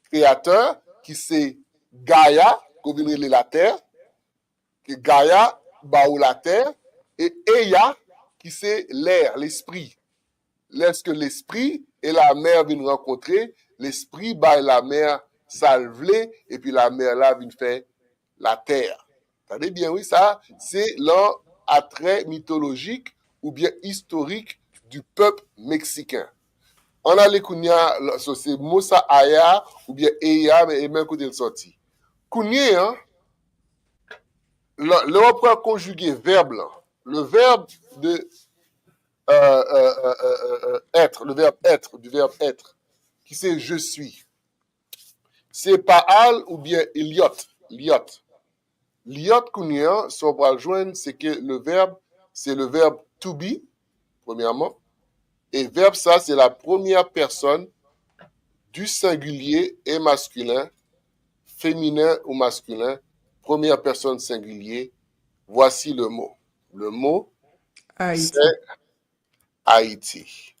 créateur, qui c'est Gaïa, qu'on vient de la terre, que Gaïa, baou la terre, et Eya, qui c'est l'air, l'esprit. Lorsque l'esprit et la mer viennent rencontrer, l'esprit baille la mer salvelé, et puis la mer là vient faire la terre. Vous savez bien, oui, ça, c'est l'attrait mythologique ou bien historique du peuple mexicain. On a les kounia, c'est Mosa Aya ou bien Eya, mais même côté le sorti. Kounia, hein, le prend conjugué verbe là. Le verbe de être, le verbe être, du verbe être, qui c'est je suis. C'est Paal ou bien Eliot. Liot kounia, si on va le joindre, c'est que le verbe, c'est le verbe to be, premièrement. Et verbe, ça, c'est la première personne du singulier et masculin, féminin ou masculin, première personne singulier. Voici le mot. Le mot, c'est Haïti.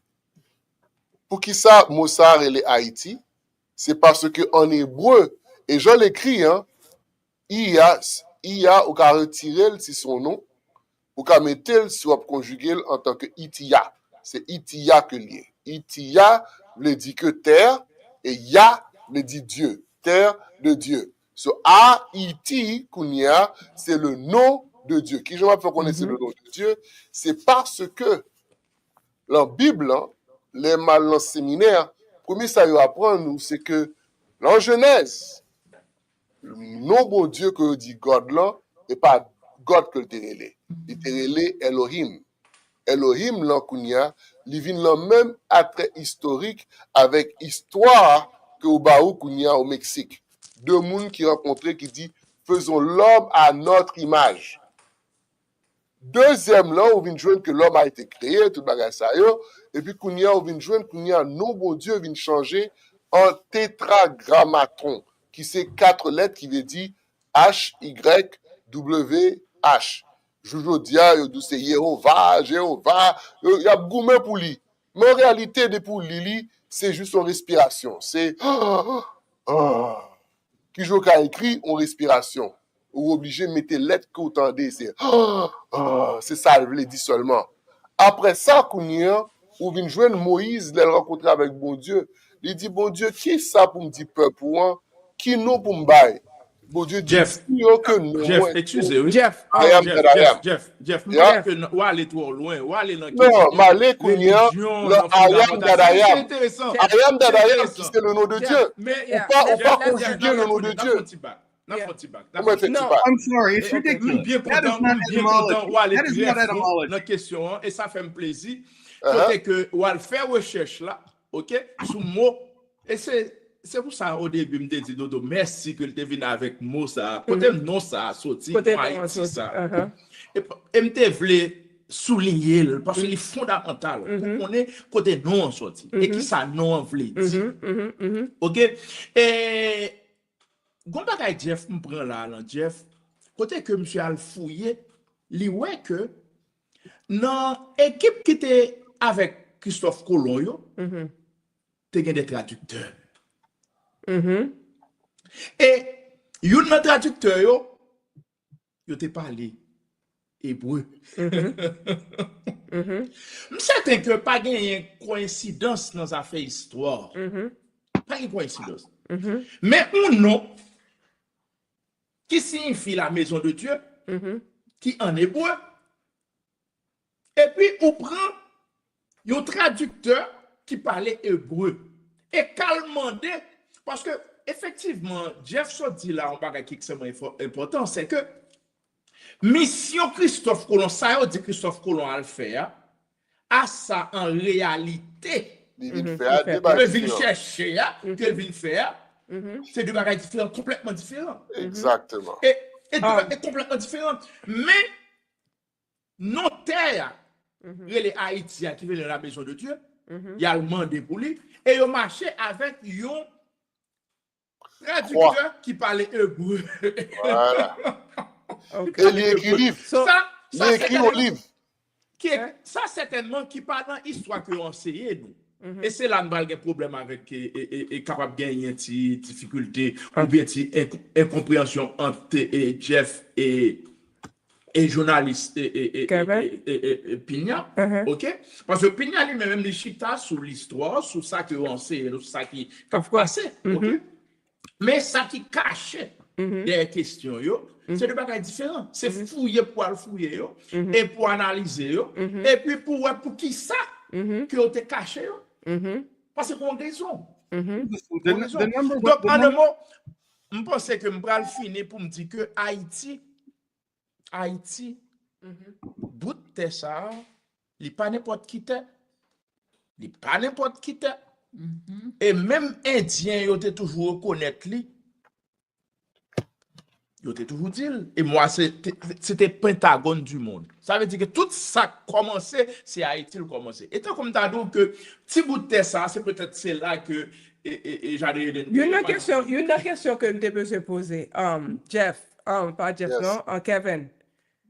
Pour qui ça, Mossar et les Haïti? C'est parce que en hébreu, et je l'écris, hein, il y a ou qu'à retirer si son nom, ou qu'à mettre soit conjugué en tant que Itia. C'est Itia que lié. Itia veut dire que terre, et Ya veut dire Dieu. Terre de Dieu. So, Haïti, Kounia, c'est le nom de Dieu. Qui je m'appelle connaître le nom de Dieu? C'est parce que la Bible, les mal dans le séminaire, premier ça y apprendre, c'est que dans Genèse, le nom bon Dieu que dit God là, et pas God que le terrelé. Il terrelé Elohim. Elohim là, Kounia, il vient le même attrait historique avec histoire que au Baou Kounia au Mexique. Deux mondes qui rencontraient qui dit faisons l'homme à notre image. Deuxième là, on vient joindre que l'homme a été créé, tout bagage ça yo, et puis Kounia, on vient joindre Kounia, non bon Dieu vient changer en tétragrammaton, qui c'est 4 lettres qui veut dire H, Y, W, H. Joujou dia, yo dou c'est Jéhovah, il y a goumé pour lui. Mais en réalité, de pour Lili, c'est juste en respiration. C'est qui joue qu'à écrit en respiration. Ou obligé de mettre lettres que vous tendez, c'est ça, je l'ai dit seulement. Après ça, Kounia, ou vient joindre Moïse, le rencontrer avec bon Dieu. Il dit, bon Dieu, qui ça pour me dire peuple pour un, qui non pour me bailler? Bon Dieu dit, Jeff, que non. Jeff, excusez, oui. Jeff, Jeff, ou aller trop loin, ou aller dans non, Malé Kounia, le Ayam Dadayam. C'est intéressant. Ayam Dadayam, c'est le nom de Dieu. Ou pas conjuguer le nom de Dieu. I'm sorry, it's ridiculous. That is not etymology. That is not etymology. La question, et ça fait un plaisir, côté que ou aller faire recherche là, ok, sous mot, et c'est pour ça au début me dit Dodo merci que tu venu avec mot ça, côté non ça a sorti, ça. Et me voulait souligner parce qu'il est fondamental pour qu'on ait côté non sorti et qui ça non voulait dire. OK, et gon bagay Jeff me prend là Jeff côté que monsieur al fouiller li ouais que dans équipe qui était avec Christophe Colomb yo te gen des traducteurs. Et yon nan traducteur yo te parlé hébreu. Certain que pas une coïncidence dans affaire histoire. Pas une coïncidence. Mais un nom qui signifie la maison de Dieu, qui en hébreu, et puis on prend un traducteur qui parlait hébreu. Et calmement, parce que effectivement, Jeff so dit là, on parle qui est important, c'est que mission Christophe Colomb, ça y dit Christophe Colomb a le faire, à ça en réalité, que vient chercher, que vient faire, c'est deux bagages différents, complètement différents. Exactement. Et complètement différents. Mais, nos terres, les Haïtiens qui viennent dans la maison de Dieu, il y a le mandé pour lui, et ils ont marché avec un traducteur qui parlait hébreu. Voilà. Et il écrit livre. Ça, il écrit au livre. Ça, certainement, qui parle dans l'histoire que l'on enseigne, nous. Et c'est là que nous avons des problèmes avec et capable de gagner des difficultés ou bien des incompréhensions entre Jeff et journaliste et Pigna. OK? Parce que Pigna lui-même, les chita sur l'histoire, sur ça que l'on sait, sur ça qui a passé. OK? Mais ça qui cachait des questions, c'est de bagages différents. C'est fouiller pour le fouiller, et pour analyser, et puis pour qui ça que vous avez caché. Parce que pour une raison. Donc, en un mot, je pense que je vais finir pour me dire que Haïti, bout de ça, il n'est pas n'importe qui. Il n'est pas n'importe qui. Et même Indien, ils ont toujours reconnaître lui. Ils ont toujours dit. Et moi, c'était Pentagone du monde. Ça veut dire que tout ça commençait, c'est Haïti qui a commencé. Et tant comme tu as dit que si bout de ça, c'est peut-être c'est là que j'allais. Il y a une question que je peux se poser. Jeff, pas Jeff, non, Kevin.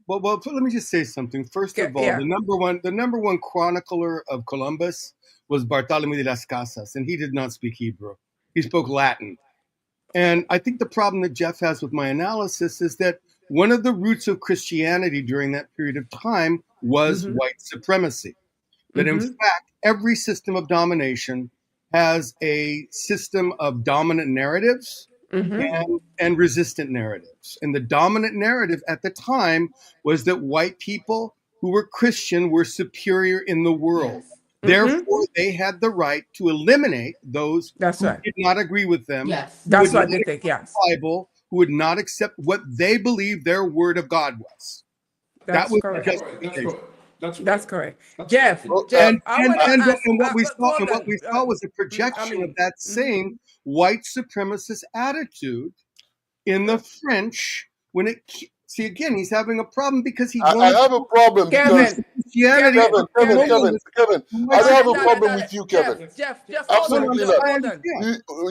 Well, let me just say something. First of all, the number one chronicler of Columbus was Bartolomé de las Casas, and he did not speak Hebrew. He spoke Latin. And I think the problem that Jeff has with my analysis is that one of the roots of Christianity during that period of time was white supremacy. That in fact, every system of domination has a system of dominant narratives and resistant narratives. And the dominant narrative at the time was that white people who were Christian were superior in the world. Yes. Therefore, they had the right to eliminate those who did not agree with them. Yes, that's what they think. Yes, Bible, who would not accept what they believed their word of God was. That was correct. Justification. That's correct. Jeff, and what we saw was a projection of that same white supremacist attitude in the French when it. See, again, he's having a problem because he wants... I have a problem because... Kevin, I have a problem with you, Kevin. Jeff, absolutely not.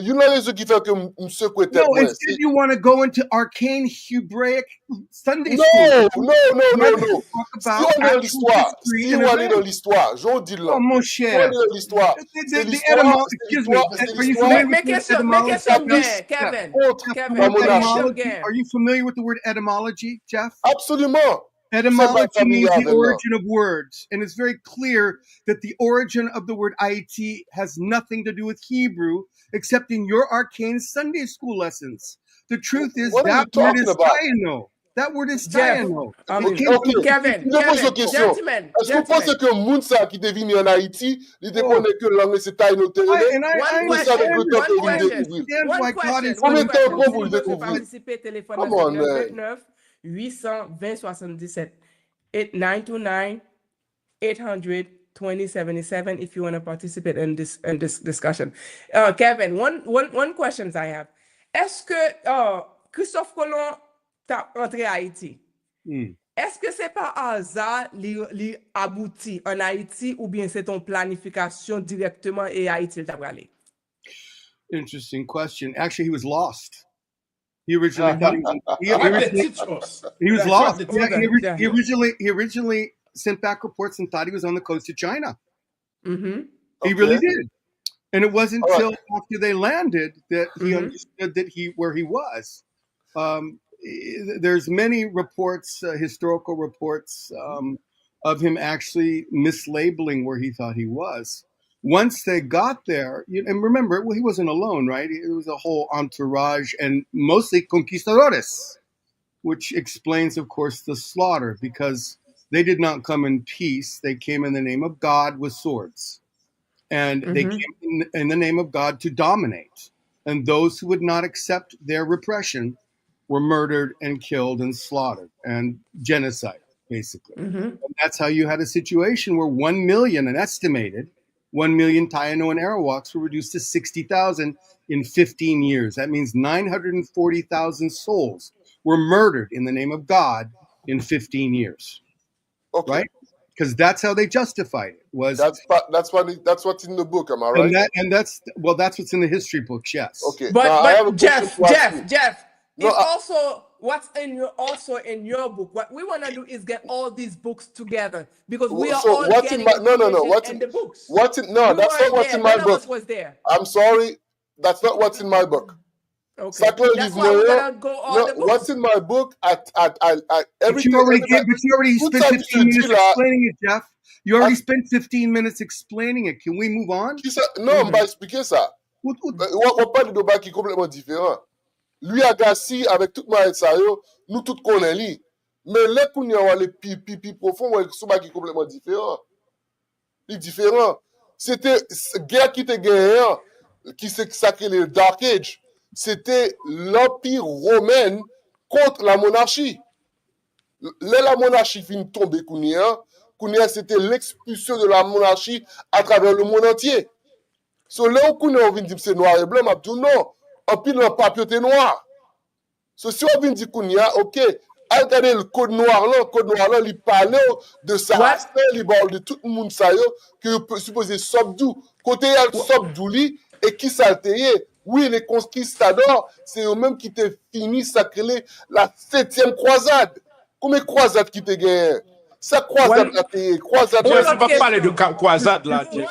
You know ce qui fait que monsieur Kouetet... No, instead you want to go into arcane Hebraic Sunday school. No. Si on est dans l'histoire, j'en dis là. Oh, mon cher. On est dans l'histoire. Excuse me. Are you familiar with the etymology? Kevin. Are you familiar with the word etymology, Jeff? Absolument. Etymology means the origin of words, and it's very clear that the origin of the word Haiti has nothing to do with Hebrew, except in your arcane Sunday school lessons. The truth is that word is Taino. That word is Taino. Kevin, gentlemen. Est-ce que vous pensez que Mounsa qui est venu en Haïti, il connaît que langue c'est Taino Terre? One question. Combien de temps pour le découvrir? Participer téléphone 29 820 77 929 800 2077 if you want to participate in this discussion. Kevin, one question I have. Est-ce que Christophe Colomb t'a entré à Haïti? Est-ce que c'est par hasard li abouti en Haïti ou bien c'est ton planification directement et Haïti t'a allé? Interesting question. Actually, he was lost. He originally thought he was lost. He originally sent back reports and thought he was on the coast of China. He really did. And it wasn't until after they landed that he understood that where he was. There's many reports, historical reports, of him actually mislabeling where he thought he was. Once they got there, and remember, he wasn't alone, right? It was a whole entourage and mostly conquistadores, which explains, of course, the slaughter, because they did not come in peace. They came in the name of God with swords. And they came in the name of God to dominate. And those who would not accept their repression were murdered and killed and slaughtered, and genocide, basically. And that's how you had a situation where 1 million, an estimated 1 million Taino and Arawaks were reduced to 60,000 in 15 years. That means 940,000 souls were murdered in the name of God in 15 years. Right? Because that's how they justified it. That's what's in the book, am I right? And that's what's in the history books, yes. Okay. But Jeff, it's also what's in your book. What we want to do is get all these books together because we are all getting in the books. That's not what's in my book. Was there. I'm sorry, that's not what's in my book. Okay. That's why we're gonna go all the books. What's in my book? But you already spent 15 minutes explaining it, Jeff. You already spent 15 minutes explaining it. Can we move on? Non, on va expliquer ça. On parle de débat qui est complètement différent. Lui, Agassi, avec tout ma ça, nous tous connaissons lui. Mais là, qu'on y a les pipi profond, c'est un qui est complètement différent. Il est différent. C'était guerre qui était guerre, qui s'est sacré le Dark Age. C'était l'Empire romain contre la monarchie. Là, la monarchie finit de tomber, Kounia, c'était l'expulsion de la monarchie à travers le monde entier. So, là où Kounia, on vient dire c'est noir et blanc, mais tout non. En pile, le papier noir. So, si on vient dire Kounia, ok, regardez le code noir là, il parle de ça, il parle de tout le monde, ça, que peut supposer Sobdou. Côté, il y a Sobdou, et qui s'altérait. Oui, les conquistadors, c'est eux-mêmes qui t'ont fini sacré la 7e croisade. Combien de croisades qui t'ont gagné? Ça, croisade là, croisade. On ne va pas parler de croisade là. Non.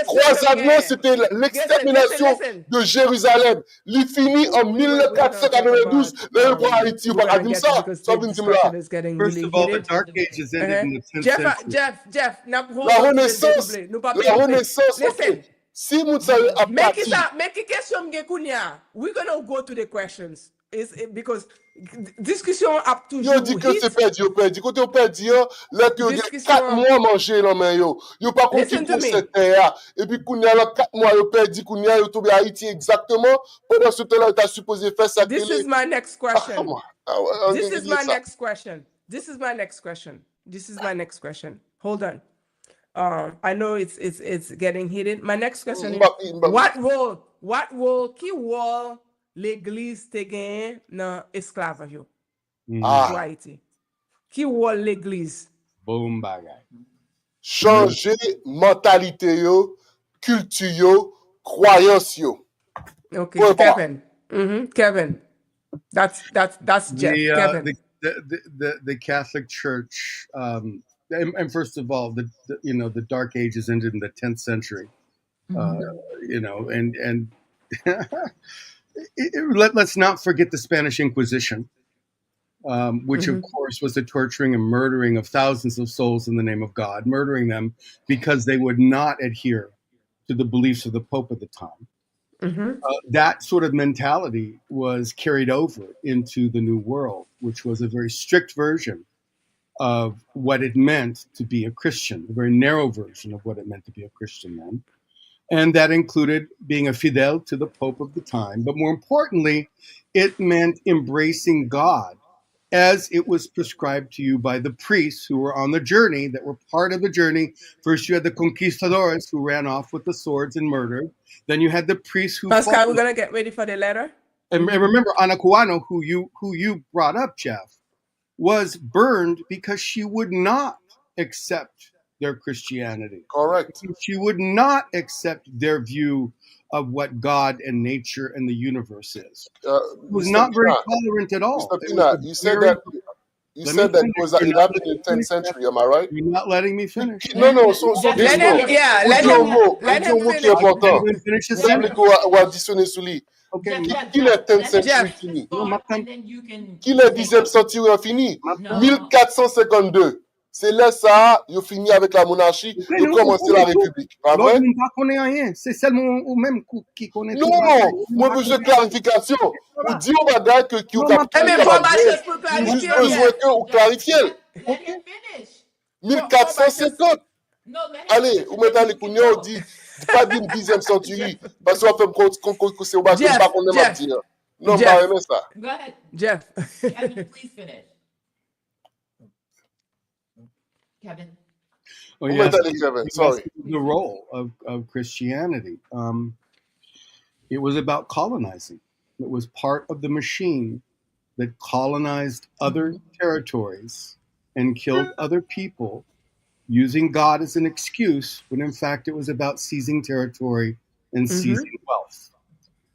Croisade, non, c'était l'extermination de Jérusalem. Il finit en 1492. Là, pour Haïti, on va dire ça. First of all, the Dark Ages ended in the 10th century. Jeff, la Renaissance, ok. Si Moutsa a parti. Make a question, we're going to go to the questions. Because discussion up toujours. Yo dit que c'est perdu. Côté on perdu, là que y a 4 mois manger là mais yo pas compris pour cette terre. Et puis kounya là 4 mois yo perdu, kounya yo tombé Haïti exactement. Pendant ce temps là tu as supposé faire ça. This is my next question. This is my next question. Hold on. I know it's getting heated. My next question is what role qui rôle l'Église te gagne dans esclavage en Haïti? Qui rôle l'Église? Boom bagay. Changer mentalité yo, culture yo, croyance yo. Okay, Kevin. Kevin. That's Jeff. Kevin. The Catholic Church and first of all, the Dark Ages ended in the 10th century. And let's not forget the Spanish Inquisition. which of course was the torturing and murdering of thousands of souls in the name of God, murdering them because they would not adhere to the beliefs of the Pope at the time. That sort of mentality was carried over into the New World, which was a very strict version of what it meant to be a Christian, a very narrow version of what it meant to be a Christian then. And that included being a fidel to the Pope of the time. But more importantly, it meant embracing God as it was prescribed to you by the priests who were on the journey, that were part of the journey. First, you had the conquistadores who ran off with the swords and murdered. Then you had the priests who Pascal, we're going to get ready for the letter. And remember, Anacuano, who you brought up, Jeff, was burned because she would not accept their Christianity. Correct. She would not accept their view of what God and nature and the universe is. It was not very tolerant at all. Mr. Pina, you said that it was it happened in the 10th century, am I right? You're not letting me finish. No, so let him finish. Qui est important. Vous appliquez ou additionner sous lui. Qui le 10th century fini? Qui le 10e century fini? 1452. C'est là ça, ils ont fini avec la monarchie, ils ont commencé la République. Pas vrai? C'est seulement ou même qui connaît. Non, moi je veux clarification. Vous dites au bagage que qui ont juste besoin que vous clarifiez. 1450. Allez, vous mettez les cougnons, on dit pas d'une 10e century. Parce qu'on fait c'est au bagage pas qu'on aime à dire. Non, pas aimer ça. Go ahead. Jeff. Kevin, please finish. Kevin. Oh, yes. Sorry. The role of Christianity. It was about colonizing. It was part of the machine that colonized other territories and killed other people using God as an excuse, when in fact it was about seizing territory and seizing wealth.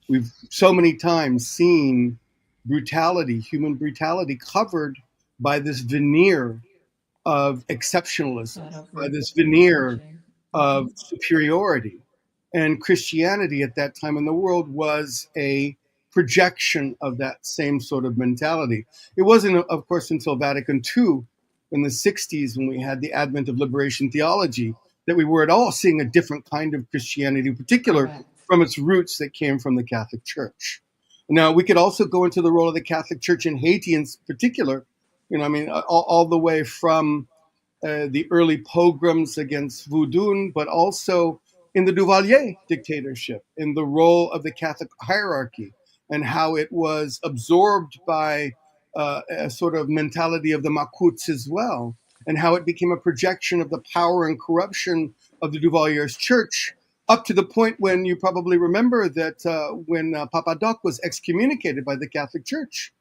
We've so many times seen brutality, human brutality, covered by this veneer of exceptionalism, by this veneer of superiority. And Christianity at that time in the world was a projection of that same sort of mentality. It wasn't, of course, until Vatican II in the 60s, when we had the advent of liberation theology, that we were at all seeing a different kind of Christianity, in particular from its roots that came from the Catholic Church. Now, we could also go into the role of the Catholic Church in Haiti in particular, all the way from the early pogroms against Voodoo, but also in the Duvalier dictatorship, in the role of the Catholic hierarchy and how it was absorbed by a sort of mentality of the Makuts as well, and how it became a projection of the power and corruption of the Duvalier's church, up to the point when you probably remember that when Papa Doc was excommunicated by the Catholic Church,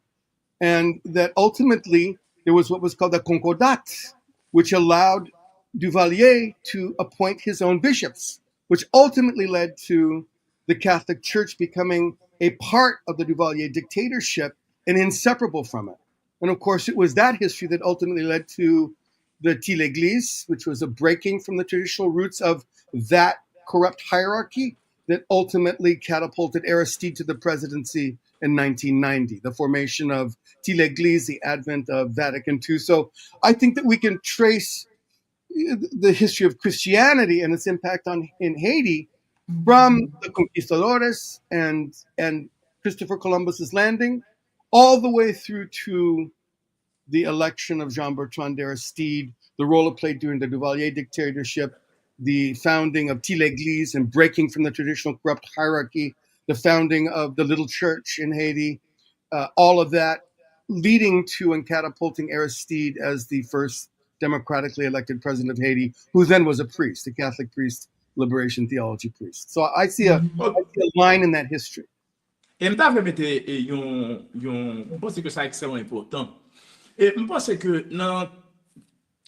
and that ultimately there was what was called a concordat, which allowed Duvalier to appoint his own bishops, which ultimately led to the Catholic Church becoming a part of the Duvalier dictatorship and inseparable from it. And of course, it was that history that ultimately led to the Tile-Église, which was a breaking from the traditional roots of that corrupt hierarchy that ultimately catapulted Aristide to the presidency in 1990, the formation of Tile-Église, the advent of Vatican II. So I think that we can trace the history of Christianity and its impact in Haiti from the conquistadores and Christopher Columbus's landing, all the way through to the election of Jean-Bertrand d'Aristide, the role it played during the Duvalier dictatorship, the founding of Tile-Église and breaking from the traditional corrupt hierarchy, the founding of the little church in Haiti, all of that leading to and catapulting Aristide as the first democratically elected president of Haiti, who then was a priest, a Catholic priest, liberation theology priest. So I see a line in that history. Et je pense que c'est extrêmement important. Et je pense que dans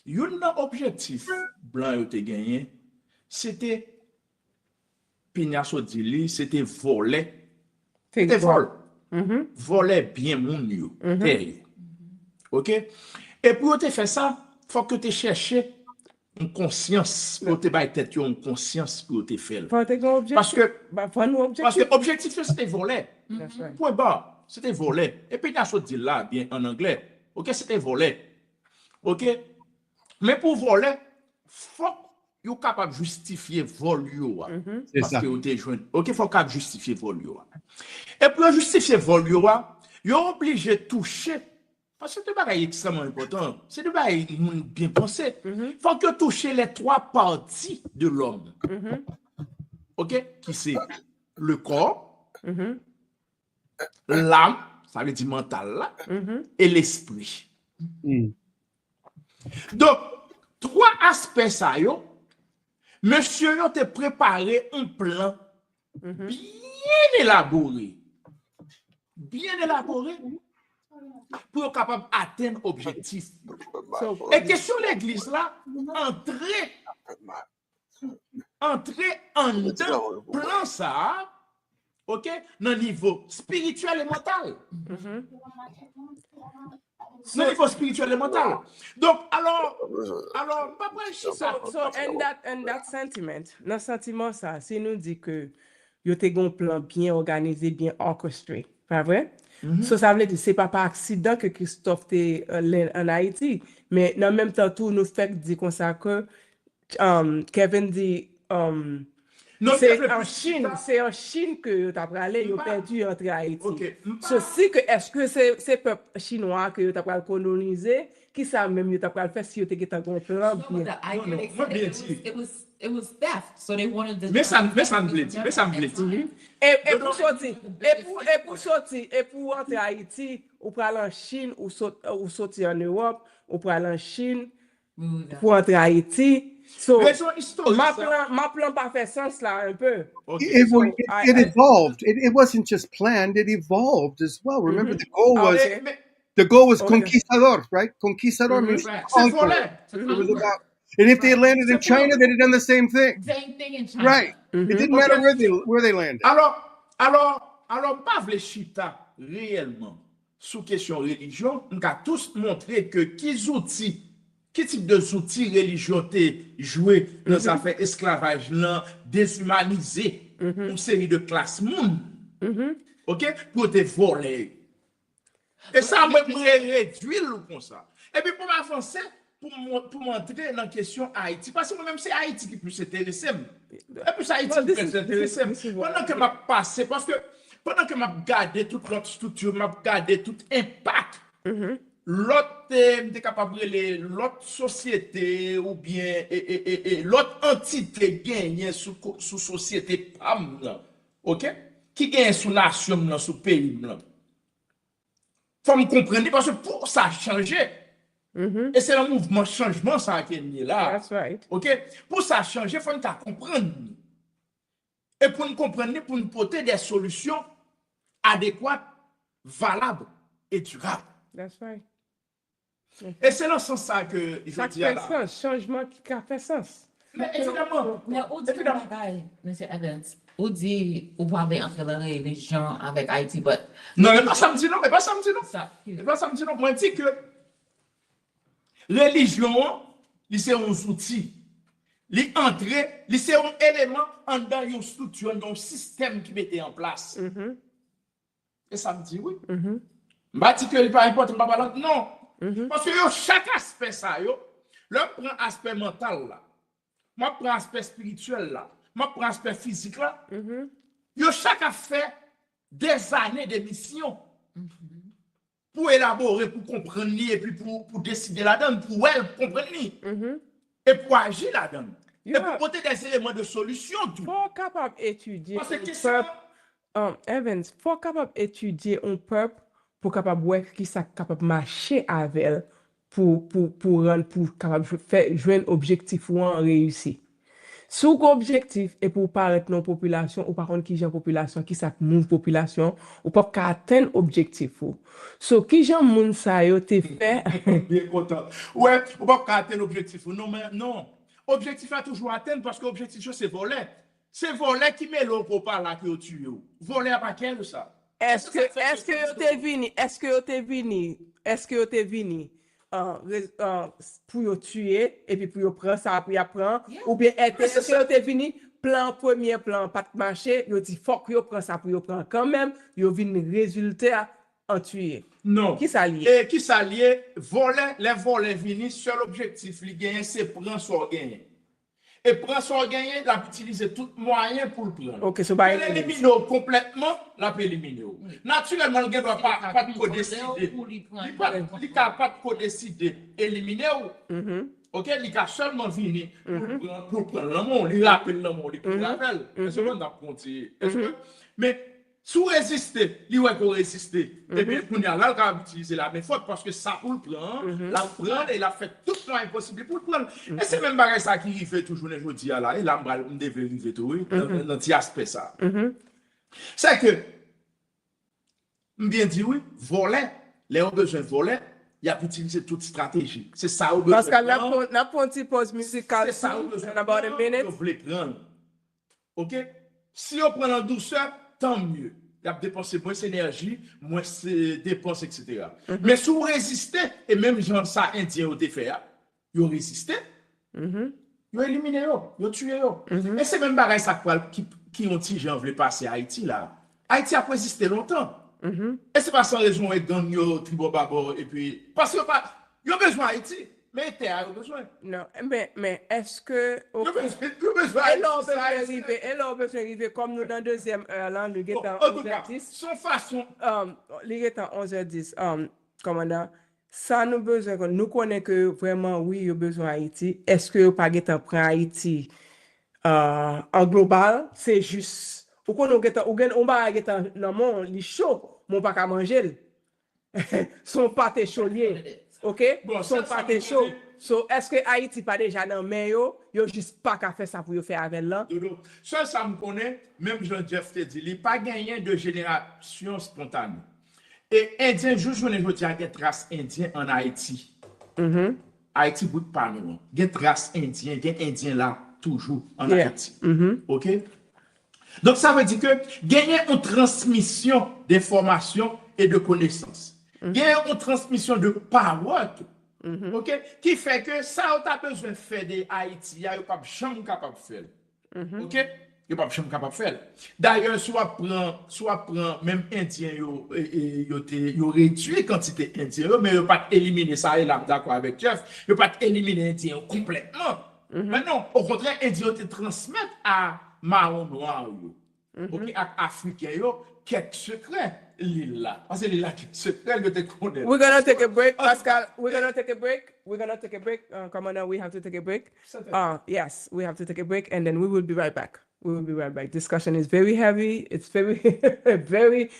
un objectif blanc yo te gagné, c'était Pignasso Dili, c'était voler. C'était vol. Voler bien moun yo. OK? Et pour te faire ça, faut que tu cherches une conscience pour te bailler tête une conscience pour te faire. Parce que l'objectif c'était voler. Point bas, c'était voler. Et puis Pignasso Dili là bien en anglais, OK, c'était voler. OK? Mais pour voler, faut yo capable de justifier vol yo. C'est Parce ça. que vous êtes jeune. OK, faut capable justifier vol yo. Et pour justifier vol yo, yo obligé de toucher. Parce que c'est un bagage extrêmement important. C'est un bagage bien pensé. Faut que toucher les trois parties de l'homme. OK? Qui c'est le corps, l'âme, ça veut dire mental là, et l'esprit. Donc, trois aspects ça yo, monsieur yo te préparé un plan bien élaboré. Bien élaboré pour être capable d'atteindre l'objectif. Et question l'église là, entrer en dedans plan ça, OK, dans le niveau spirituel et mental. Dans le niveau spirituel et mental. Donc, alors, pas ça. So, and that sentiment, dans ce sentiment ça, si nous dit que yo te gon plan bien organisé, bien orchestré, pas vrai? So, ça veut dire c'est pas par accident que Christophe t'est en Haïti, mais dans le même temps tout nous fait dire comme ça que Kevin dit c'est en Chine que tu as parlé, ils ont perdu entre Haïti. Ceci que est-ce que c'est peuple chinois que tu as colonisé, qui ça même tu as fait si tu as un plan bien. It was theft, so they wanted the. Mais ça me plaît. Et pour sortir, et pour entrer en Haïti, ou pour aller en Chine, ou sortir en Europe, ou pour aller en Chine, pour entrer en Haïti. So, ma plan pas fait sens là un peu. It evolved. It wasn't just planned. It evolved as well. Remember, the goal was conquistador, right? Conquistador means conqueror. It was about. And if they had landed in China, they'd have done the same thing. Same thing in China. Right. It didn't matter where they landed. Alors, pas vle chita réellement sous question religion, on a tous montré que qui type de outils religieux te joué dans sa fait esclavage là, déshumanisé, une série de classes monde. OK, pour te voler. Et ça me réduire comme ça. Et puis pour m'avancer pour m'entrer dans la question Haïti. Parce que moi-même, c'est Haïti qui plus intéressé. Et puis c'est Haïti qui plus intéressé. Pendant que je passé, parce que pendant que je regardé toute l'autre structure, je regardé tout impact, l'autre capable de l'autre société ou bien l'autre entité gagne sous société PAM, OK? Qui gagne sous nation, sous pays. Il faut me comprendre parce que pour ça changer, et c'est le mouvement changement ça qui est là. That's right. OK? Pour ça changer, il faut nous comprendre. Et pour nous comprendre, pour nous porter des solutions adéquates, valables et durables. That's right. Et c'est dans ce sens ça que il faut dire là. Ça fait sens, changement qui a fait sens. Mais évidemment. Mais au-delà de M. Evans, ou dit, ou parlez entre les gens avec Haïti, but... Non, mais pas ça me dit non, mais pas ça me dit non. Pas ça me dit non. Moi, je dis que religion, c'est un outil. L'entrée, c'est un élément dans une structure, dans un système qui mettait en place. Et ça me dit oui. Je ne dis que ce n'est pas important, non. Parce que chaque aspect, ça, je prends l'aspect mental, là. Je prends l'aspect spirituel, là. Je prends l'aspect physique, là. Chaque a fait des années de mission pour élaborer, pour comprendre, et puis pour décider là-dedans, pour elle comprendre, et pour agir là-dedans. Et pour porter des éléments de solution. Il faut capable d'étudier un peuple. Evans, il faut capable d'étudier un peuple pour capable voir qui ça capable marcher avec elle pour capable faire joindre objectif ou en réussir. Sous objectif et pour paraître non population ou par contre qui j'ai population qui ça move population ou pas atteindre objectif ou. So qui j'ai moun ça yo te fait bien content. Ouais, ou pas atteindre objectif non mais non. Objectif a toujours atteindre parce que objectif c'est voler. C'est voler qui met l'eau pour pas là que tu yo. Voler à pas quel ça. Est-ce que yo te vini pour tuer et puis pour prendre ça pour apprendre ou bien est-ce que yo te vini premier plan pas de marché yo dit faut que yo prend ça pour yo prendre quand même yo vinn résultat en tuer. Non. Qui ça lié? Et qui ça lié? Les volets finis, seul objectif, li gagner, c'est prendre son gain. Et prendre son gain, la utiliser tout moyen pour le prendre. Ok, so by L'éliminer complètement, la peut éliminer. Naturellement, le gars doit pas de décider. Il pas de décider éliminer ou. Ok, il a seulement fini pour prendre l'amour, il rappelle l'amour, il rappelle. Est-ce qu'on a compté? Mais sous résister, il va résister. Et puis, pour y aller, il va utiliser la méthode parce que ça pour le prendre, la prendre et la fait tout le temps impossible pour le prendre. Et c'est même pas ça qui fait toujours les jours là, et là, on devait vivre tout, dans Diaspora ça. C'est que, bien dit oui, voler, les ont besoin de voler. Il a utilisé toute stratégie. C'est ça où parce que n'a pas un petit pause musicale. C'est ça où in about a minute. Vous voulez prendre. OK? Si on prend en douceur, tant mieux. Il a dépensé moins d'énergie, moins de dépenses, etc. Mais si vous résistez, et même gens ça indien au fait, ils ont résisté, ils ont éliminé, ils ont tué. Et c'est même pareil ça qui ont dit gens voulaient passer à Haïti là. Haïti a résisté longtemps. Et c'est pas sans raison et gang yo tribo babo et puis parce que yo besoin Haïti mais terre yo besoin. Non, mais est-ce que yo besoin elle a besoin arriver comme nous dans deuxième heure là, le gars en 11h10. Son façon le gars en 11h10 commandant ça nous besoin nous connaît que vraiment oui, yo besoin Haïti. Est-ce que pas gars prend Haïti en global, c'est juste ou qu'on on va gars dans mon li chaud. Mon pas qu'à manger. Son pâté chaud lié. OK? Bon, son pâté chaud. So, est-ce que Haïti pas déjà dans main yo juste pas qu'à faire ça pour yo faire avec là? Ça me connaît, même Jean-Jeff te dit, il pas gagné de génération spontanée. Et indien je ne dis pas trace indien en Haïti. Haïti bout pas nous. Il y a trace indien, il y a indien là toujours en Haïti. OK? Donc, ça veut dire que gagner une transmission d'informations et de connaissances. Gagner une transmission de parole. OK? Qui fait que ça, on a besoin de faire des Haïti, il n'y a pas de chambre capable de faire. OK? Il n'y a pas de chambre capable de faire. D'ailleurs, soit prend même Indien, yo réduit la quantité d'Indien, mais yo pas éliminer ça, et là, d'accord avec Jeff, yo pas éliminer Indien complètement. Mais non, au contraire, Indien te transmettre à marron noir OK, africain quelques secrets l'île là parce que l'île là quelques secrets que tu connais. We're going to take a break, Pascal. We're going to take a break. Commander, we have to take a break. Yes, we have to take a break and then we will be right back. Discussion is very heavy. It's very very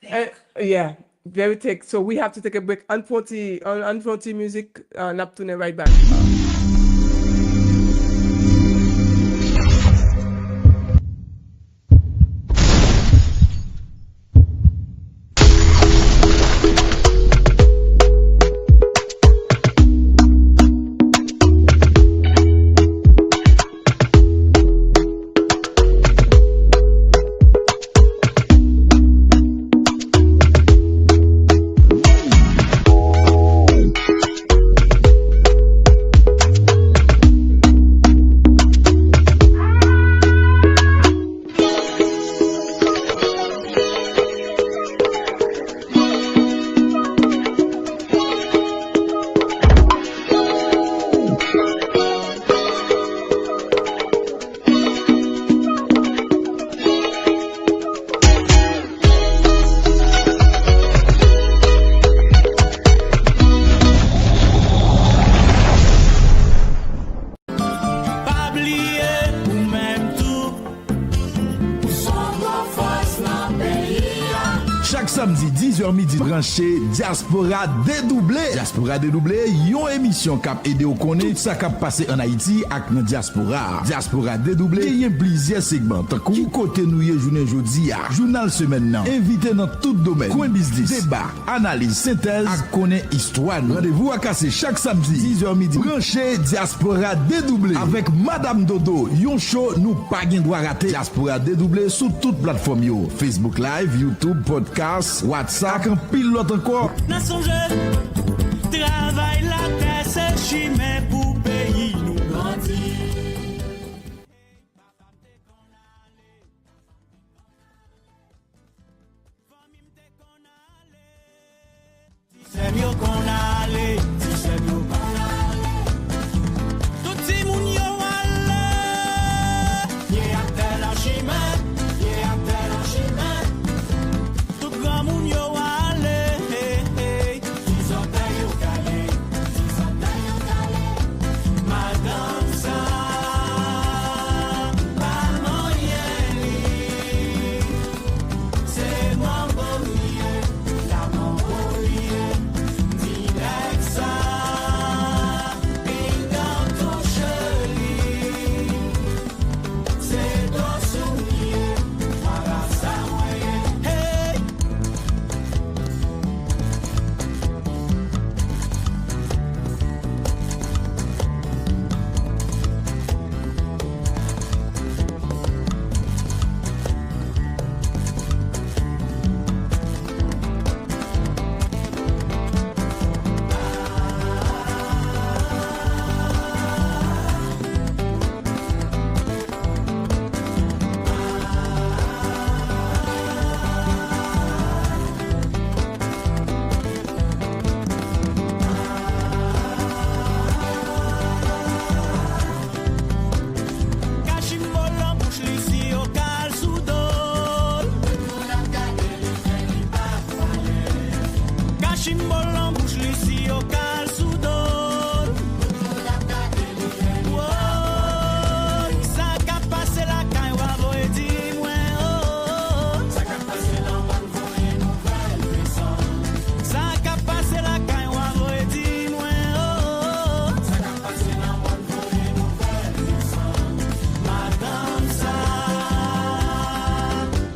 very thick. So we have to take a break. Unforty music, Naptune right back. Samedi 10h midi branché Diaspora Dedouble. Diaspora Dedouble, yon émission k'ap aide ou connaît tout ça k'ap passé en Haïti ak nan diaspora. Diaspora Dedouble, yon plusieurs segments. Tant qui côté nou yé journée jodi a, journal semaine nan, invité dans tout domaine, coin business, débat, analyse, synthèse ak connaît histoire. Rendez-vous à casser chaque samedi 10h midi branché Diaspora Dedouble avec Madame Dodo. Yon show nous pas gen droit rater. Diaspora Dedouble sous toute plateforme yo, Facebook Live, YouTube, podcast, WhatsApp, un pilote encore. N'a songe, travail la terre, c'est chimé pour pays nous grandir. yo kon ale, ti chef yo kon ale. Tout ti moun yo ale, ye a tel a chimè, ye a tel a chimè. Tout grand moun yo ale, ti sote yo kale, ti sote yo kale. Madame sa, pa moyen li, se mambo liye, la mambo liye, direct sa, pingan touche li, se do souliye, para sa moye, hey. Kachimbolan bouche li si yo kal sou dol. Kachimbolan bouche li si yo kal sou dol. Woy, sa ka pase la kay wavoy di mwen oh. Sa ka pase la wavoy nouvel pesan. Sa ka pase la kay wavoy di mwen oh. Sa ka pase la wavoy nouvel pesan. Madame sa,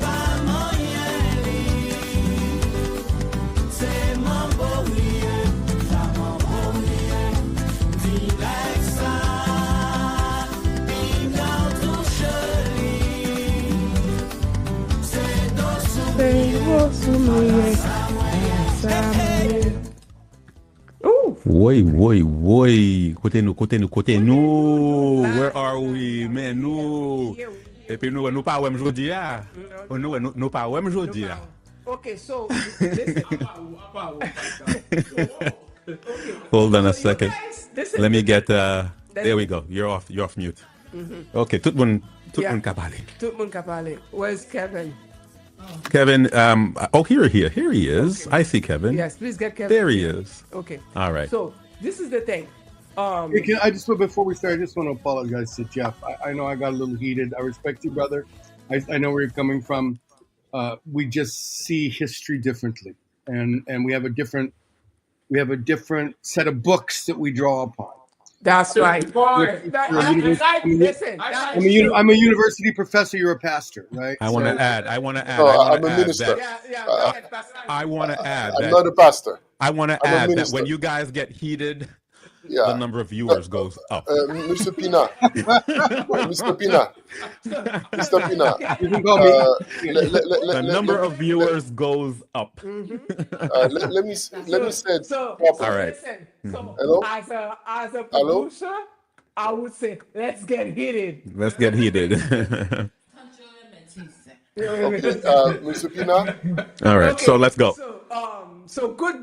pa moyen li, se mambo liye, la mambo liye, direct sa, pingan touche li, se do souliye, para sa moyen. Woy. Côté nous. Where are we, man? Nous. Et puis nous pas ouais jodi là. Nous pas ouais jodi là. Okay, so listen. Hold on a second. This is Let me get there we go. You're off mute. Okay, tout le monde ka parler. Tout le monde ka parler. Where's Kevin? Kevin, here he is. I see Kevin. Yes, please get Kevin. There he is. Okay. All right. So this is the thing. Before we start, I just want to apologize to Jeff. I know I got a little heated. I respect you, brother. I know where you're coming from. We just see history differently, and we have a different set of books that we draw upon. That's right. Listen, I'm a university professor. You're a pastor, right? I want to add. I'm a minister. I want to add. I'm not a pastor. I want to I'm a add that minister. when you guys get heated, Yeah. the number of viewers goes up. Mr. Pina. Mr. Pina. Mr. Pina. You can call me. The number of viewers goes up. Let me say it So properly. All right. listen. So Hello? as a Hello? producer, I would say let's get heated. Let's get heated. Okay, Mr. Pina. All right. Okay, So let's go. So good.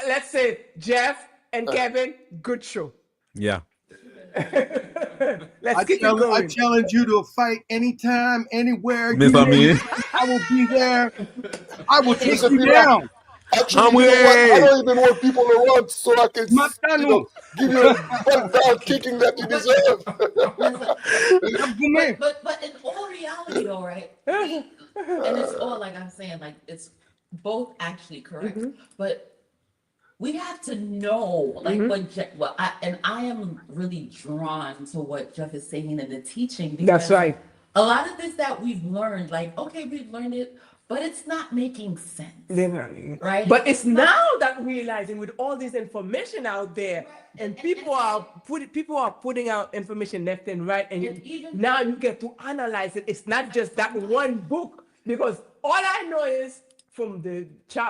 Let's say Jeff and Kevin, good show. Yeah. Let's I keep it going. I challenge you to a fight anytime, anywhere. Miss You name Amir. it, I will be there. I will take Mr. you Pina. down. Actually, I'm you know what? I with- don't even want people around so I can Matano. give you a down kicking that you deserve. But in all reality, though, right? And it's all like I'm saying, like it's both actually correct, but we have to know, like I am really drawn to what Jeff is saying in the teaching. Because That's right. A lot of this that we've learned, like okay, we've learned it, but it's not making sense, right? But it's now that realizing with all this information out there, and people are putting out information left and right, and now you get to analyze it. It's not just that one book, because all I know is from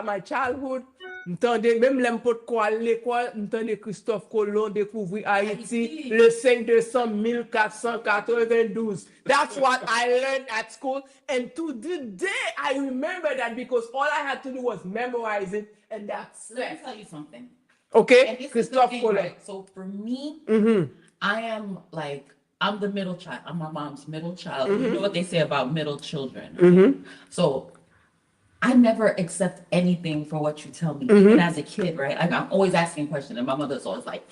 my childhood, m'tendais, même l'importe quoi à l'école, m'tendais Christophe Colomb découvrir Haïti le 5 décembre 1492. That's what I learned at school. And to the day, I remember that because all I had to do was memorize it, and that's Let me tell you something. Okay, And this is the Christophe thing, Colomb. right? So for me, I am like, I'm the middle child. I'm my mom's middle child. You know what they say about middle children. Right? So I never accept anything for what you tell me, even as a kid, right? Like, I'm always asking questions, and my mother's always like,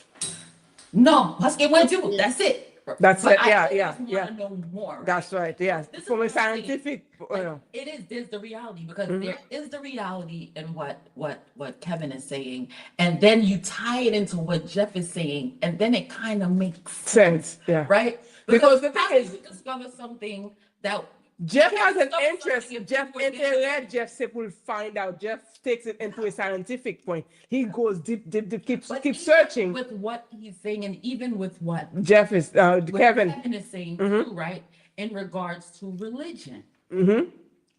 no, parce que moi, you, that's it. That's But it, I yeah. want to know more. Right? That's right, yeah. This is From a the thing. scientific, Like, there's the reality, because there is the reality in what Kevin is saying, and then you tie it into what Jeff is saying, and then it kind of makes sense, yeah. right? Because the thing how is, did we discover something that Jeff has an discover interest. something if Jeff we were intellect. Jeff will find out. Jeff takes it into a scientific point. He goes deep, keeps searching. with what he's saying, and even with what Jeff is what Kevin. is saying too, right? In regards to religion,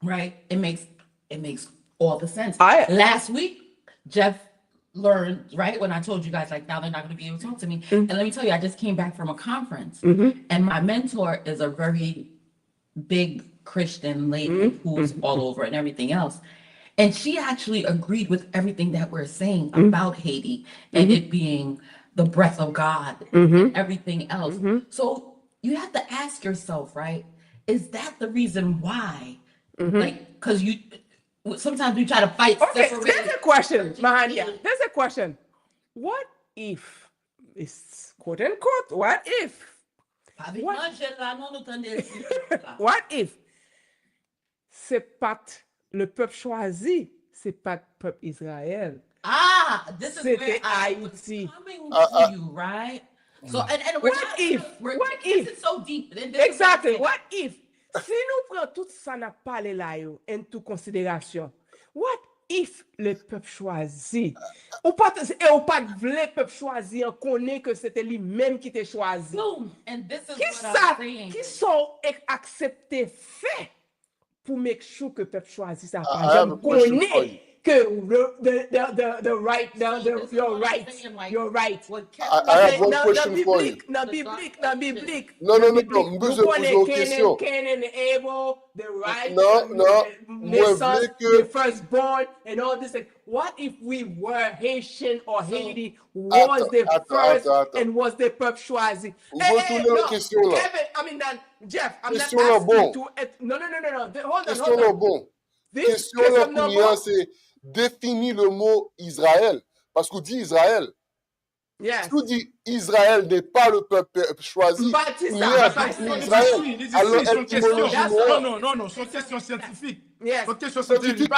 right? It makes all the sense. Last week, Jeff learned, right, when I told you guys, like, now they're not going to be able to talk to me. And let me tell you, I just came back from a conference, and my mentor is a very big Christian lady who's all over and everything else. And she actually agreed with everything that we're saying about Haiti and it being the breath of God and everything else. So you have to ask yourself, right? Is that the reason why? Like, because sometimes we try to fight. Okay, there's a question, Mahania. There's a question. What if, it's quote unquote, what if c'est pas le peuple choisi, c'est pas le peuple Israël. This is C'était where I was Haïti. coming to you, right? So, and What if? This is so deep. Exactly. What if? Si nous prenons tout ça n'a pas parlé là into considération, what if le peuple choisi, ou pas le peuple choisi, on connaît que c'était lui-même qui t'a choisi. Boom. And this is Qui what I'm saying. Qui sont acceptés fait pour make sure que le peuple choisi ça pas. have a question for you. Que you're right. I have one question for you. Dans biblique. Non, besoin de poser une question. Cain and Abel, the right, Non, moi, the firstborn, and all this. What if we were Haitian or Haiti was the first and was the peuple choisi? Kevin, Jeff, I'm not asking to. No. Hold on. Question là, c'est définir le mot Israël. Parce qu'on dit Israël. Yes. Si on dit Israël n'est pas le peuple choisi, il y a Israël. Alors, Non, c'est une question scientifique. Yes. Une question scientifique.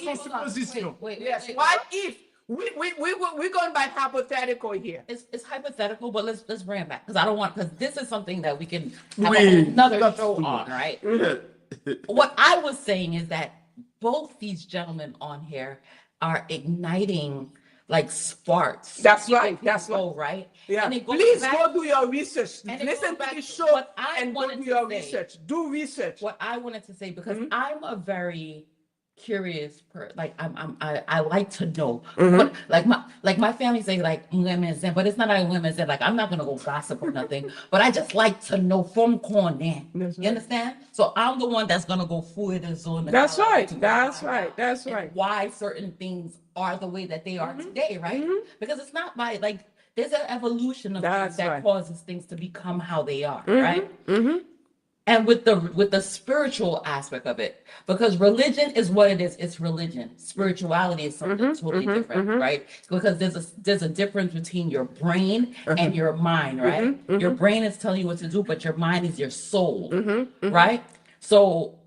Son supposition. Yes. What if we're going by hypothetical here? It's hypothetical, but let's bring it back, because I don't want, because this is something that we can have another show on, right? What I was saying is that both these gentlemen on here are igniting like sparks. That's right. Right. Yeah. And Please go do your research. Listen to the show and go do your research. Do research. What I wanted to say, because I'm a very curious person. Like I like to know. What, my family say like women's, but it's not like women's. Like, I'm not gonna go gossip or nothing. But I just like to know from corner. You understand? So I'm the one that's gonna go forward the zone. That's right. Why certain things are the way that they are today, right? Because it's not by like there's an evolution of things that causes things to become how they are, right? And with the spiritual aspect of it, because religion is what it is. It's religion. Spirituality is something totally different, right? Because there's a difference between your brain and your mind, right? Your brain is telling you what to do, but your mind is your soul, right? So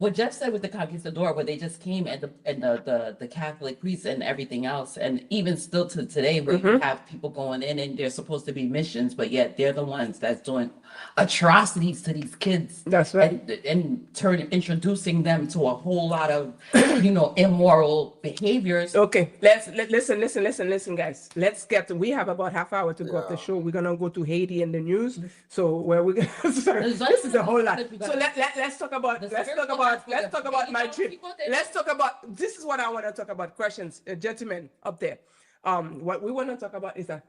what Jeff said with the conquistador, where they just came and the Catholic priests and everything else, and even still to today, where you have people going in and they're supposed to be missions, but yet they're the ones that's doing atrocities to these kids. That's right. And introducing them to a whole lot of, immoral behaviors. Okay, listen, guys. We have about half hour to go off the show. We're gonna go to Haiti and the news. So where we gonna this is a whole lot. So let's talk about my trip. Let's talk about this is what I want to talk about. Questions, gentlemen up there. What we want to talk about is that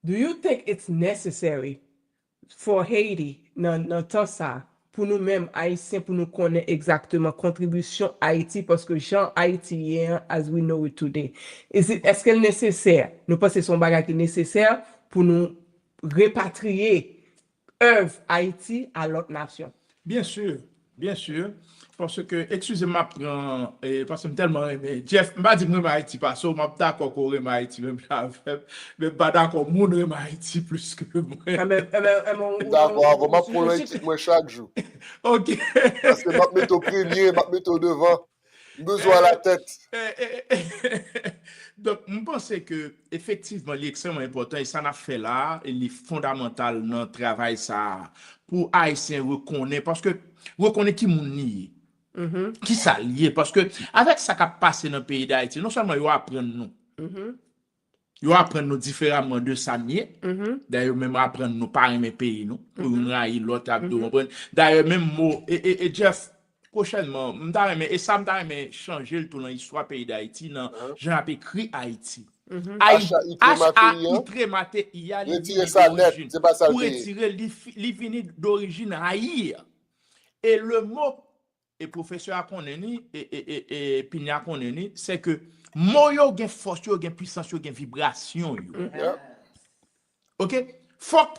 do you think it's necessary for Haiti, dans ça, pour nous-mêmes haïtiens, pour nous connaître exactement contribution Haïti, parce que Jean haïtien, as we know it today, est-ce qu'elle est nécessaire? Nous pensons que c'est un bagage qui est nécessaire pour nous répatrier œuvre Haïti à l'autre nation. Bien sûr. Parce que, excusez-moi, parce que je tellement aimé. Jeff, je ne vais pas dire que je Haïti, parce que je suis d'accord qu'on aime Haïti, mais pas d'accord qu'on aime Haïti plus que moi. D'accord, je vais prendre Haïti moi chaque jour. Ok. Parce que je vais mettre au premier, je vais mettre au devant. Besoin à la tête. Donc, je pense que effectivement, c'est extrêmement important et ça n'a fait là, et il est fondamental dans le travail ça pour Haïtiens reconnaître parce que reconnaître qui moun nié. Qui ça lié parce que avec ça qui a passé dans le pays d'Haïti, non seulement ils apprennent nous. Ils apprennent nous différemment de ça nié. D'ailleurs même apprendre nous pas aimer pays nous pour nous railler l'autre d'ailleurs même mot et Jeff prochainement, et ça m'a changé le tout dans l'histoire pays d'Haïti, j'ai écrit Haïti. H-A-I-T-R-E-M-A-T-I-A, retirer ça net, c'est pas ça. Pour retirer l'ivini d'origine Haïr. Et le mot, et professeur Akoneni, et Pigna Akoneni, c'est que mot yo gen force, yo gen puissance, yo gen vibration. Ok? Fuck.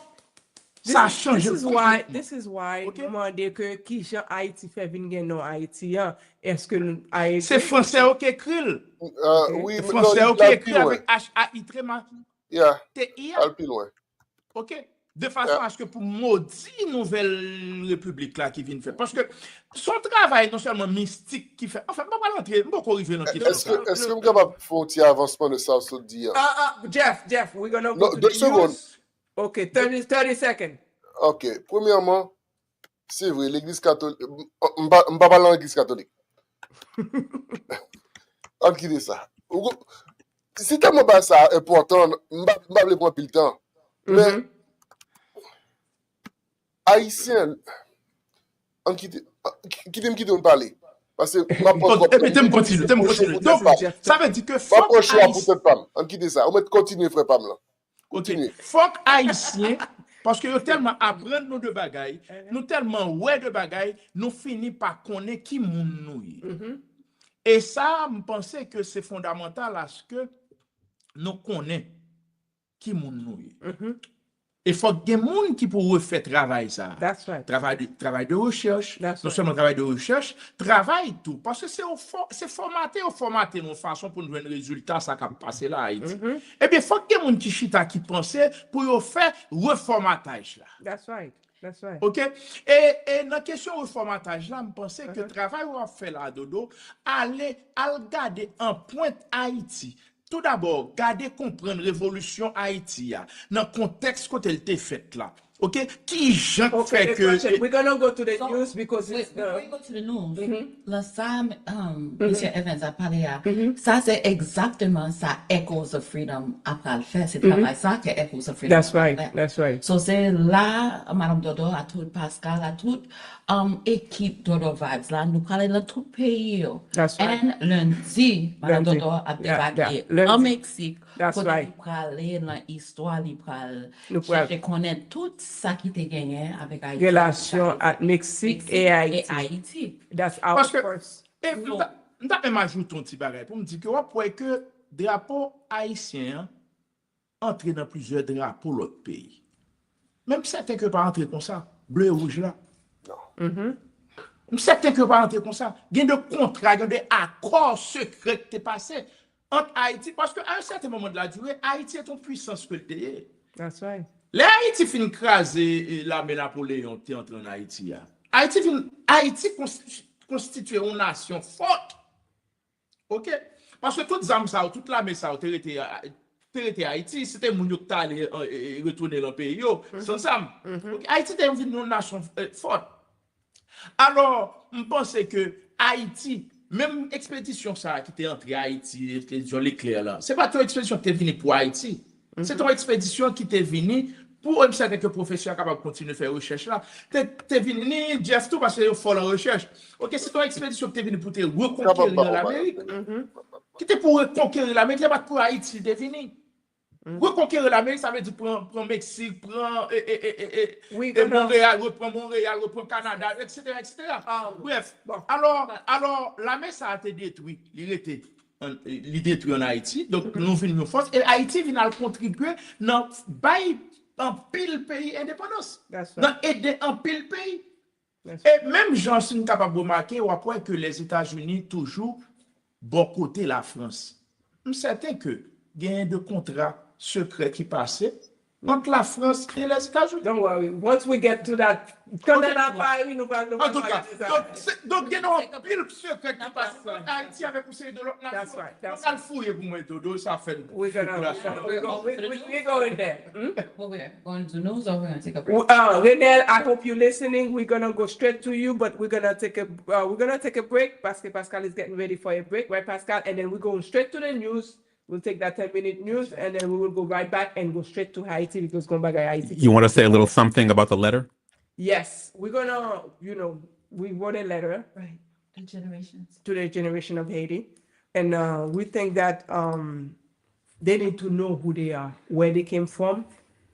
Ça change. This is why demandé que qui Jean Haïti fait venir non haïtien est-ce que c'est français qui écrit oui français qui écrit avec H-A-I-T-R-E-M-A-T-I-A plus loin. OK, de façon à ce que pour maudire nouvelle république là qui vient faire parce que son travail non seulement mystique qui fait enfin pas l'entrer pas arriver dans question. Est-ce que vous capable faire un petit avancement de ça sur dire Jeff we're going to go to 2 secondes. OK, 30 seconds. OK, premièrement, c'est vrai, l'église catholique, on ne parle pas de l'église catholique. On quitte ça. Si tellement pas ça important, on ne va pas prendre plus le temps. Mais, haïtien, on quitte on parler. Parce que, t'aimes continuer. Donc, ça veut dire que faut haïtien. On quitte ça. On va continuer, frère Pam là. Continue. Fuck haïtien, parce que nous tellement apprendre nous de bagaille, nous tellement ouais de bagaille, nous finissons par connaître qui moun nous. Et ça, je pense que c'est fondamental à ce que nous connaissons qui moun nous. Il faut que des gens qui pourraient faire travail ça. That's right. Travail de recherche, non seulement travail de recherche, travail tout. Parce que c'est formaté de façon pour nous donner un résultat, ça qui a passé là. Et bien, il faut que des gens qui chita qui pensaient pour faire reformatage là. That's right. OK? Et dans la question reformatage là, je pense que le travail qu'on a fait là, Dodo, aller garder en pointe Haïti. Tout d'abord, garder comprendre révolution Haïti dans le contexte quand elle était faite là. OK? Qui fait que we're going to go to the news because before we go to the news, le Sam, Monsieur Evans a parlé ça c'est exactement ça Echoes of Freedom après le fait, c'est travail ça que Echoes of Freedom. That's right. So c'est là Madame Dodo à tout Pascal à toute équipe Dodo Vibes là nous parler dans tout pays. That's right. And lundi Madame Dodo a débarqué en Mexique. That's right. Pour aller dans l'histoire, pour connaître tout ça qui était gagné avec Haïti. Relation à Mexique et Haïti. That's our first. Et nous même ajouter un petit bagage pour me dire que drapeau haïtien entre dans plusieurs drapeaux de l'autre pays. Même certains que pas entrer comme ça, bleu et rouge là. Non. Certains que pas entrer comme ça. Il y a des contrats, il y a des accords secrets qui sont passés entre Haïti, parce qu'à un certain moment de la durée, Haïti est une puissance que le That's right. Les Haïti fin craser l'armée Napoléon qui est entré en Haïti. Haïti constituer une nation forte. OK? Parce que toute zam ça, toute la messe ça, était Haïti, c'était mon qui allait retourner dans le pays sans ça. Haïti était une nation forte. Alors, je pense que Haïti, même expédition ça qui était entre Haïti, expédition l'éclair là, c'est pas ton expédition qui est venue pour Haïti. C'est ton expédition qui est venue pour un certain professeur capable de continuer à faire recherche là. T'es venu ni just tout parce que faut la recherche. OK, c'est ton expédition qui est venue pour te reconquérir l'Amérique. Qui était pour reconquérir l'Amérique, c'est pas pour Haïti t'es venu. Reconquérir l'Amérique, ça veut dire prendre Mexique, prendre Montréal, reprendre Canada, etc. Bref, alors la mer ça a été détruit. Il détruit en Haïti. Donc nous venons force et Haïti vient contribuer dans un pile pays indépendance. Dans aider un pile pays. Et même j'en suis capable de remarquer après que les États-Unis toujours bon côté la France. Je suis certain que gain de contrats secret qui passait entre la France et les États-Unis. Don't worry. Once we get to that, quand on a parlé, nous allons en tout cas, donc il y a un pile secret qui passe. Haïti avec poussé de l'autre nation. That's right. That's right. Fouiller pour moi tout ça fait. We're going there. We're going to news or we're going to take a break? Renelle, I hope you're listening. We're gonna go straight to you, but we're gonna take a break. Pascal is getting ready for a break, right, Pascal? And then we're going straight to the news. We'll take that 10-minute news, and then we will go right back and go straight to Haiti because going back to Haiti. You want to say a little something about the letter? Yes, we're gonna, we wrote a letter, Right. The generations. to the generation of Haiti, and we think that they need to know who they are, where they came from,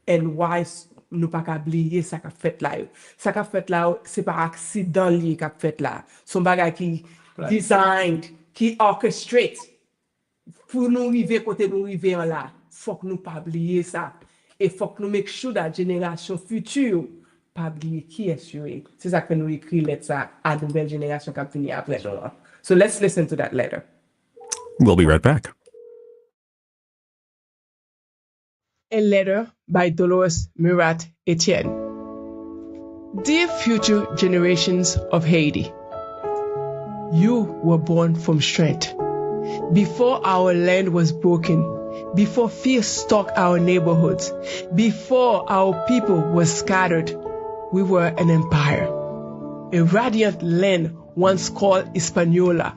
and why nous pas oublier ça qu'a fait là. Ça qu'a fait là, c'est pas accident lié qu'a fait là. Son bagage qui designed, qui orchestrate. Pour nous arriver côté nous arriver en là, faut que nous pas oublier ça et faut que nous make sure that génération future pas oublier qui est sur. C'est ça que nous écrit lettre ça à nouvelle génération qui venir après nous. So let's listen to that letter. We'll be right back. A letter by Dolores Murat Etienne. Dear future generations of Haiti, you were born from strength. Before our land was broken, before fear stalked our neighborhoods, before our people were scattered, we were an empire. A radiant land once called Hispaniola,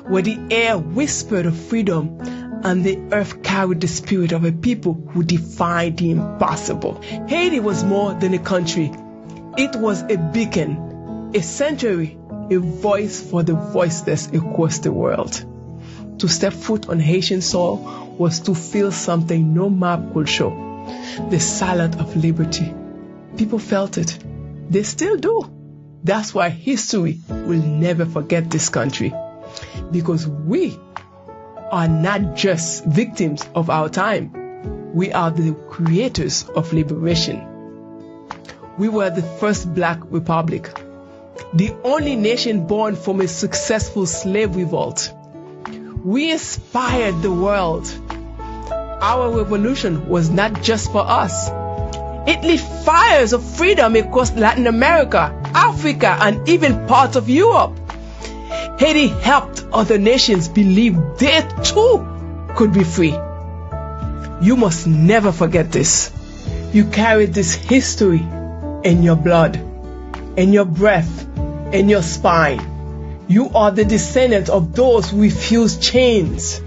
where the air whispered of freedom and the earth carried the spirit of a people who defied the impossible. Haiti was more than a country. It was a beacon, a sanctuary, a voice for the voiceless across the world. To step foot on Haitian soil was to feel something no map could show. The silence of liberty. People felt it. They still do. That's why history will never forget this country. Because we are not just victims of our time. We are the creators of liberation. We were the first Black republic. The only nation born from a successful slave revolt. We inspired the world. Our revolution was not just for us. It lit fires of freedom across Latin America, Africa, and even parts of Europe. Haiti helped other nations believe they too could be free. You must never forget this. You carry this history in your blood, in your breath, in your spine. You are the descendants of those who refused chains.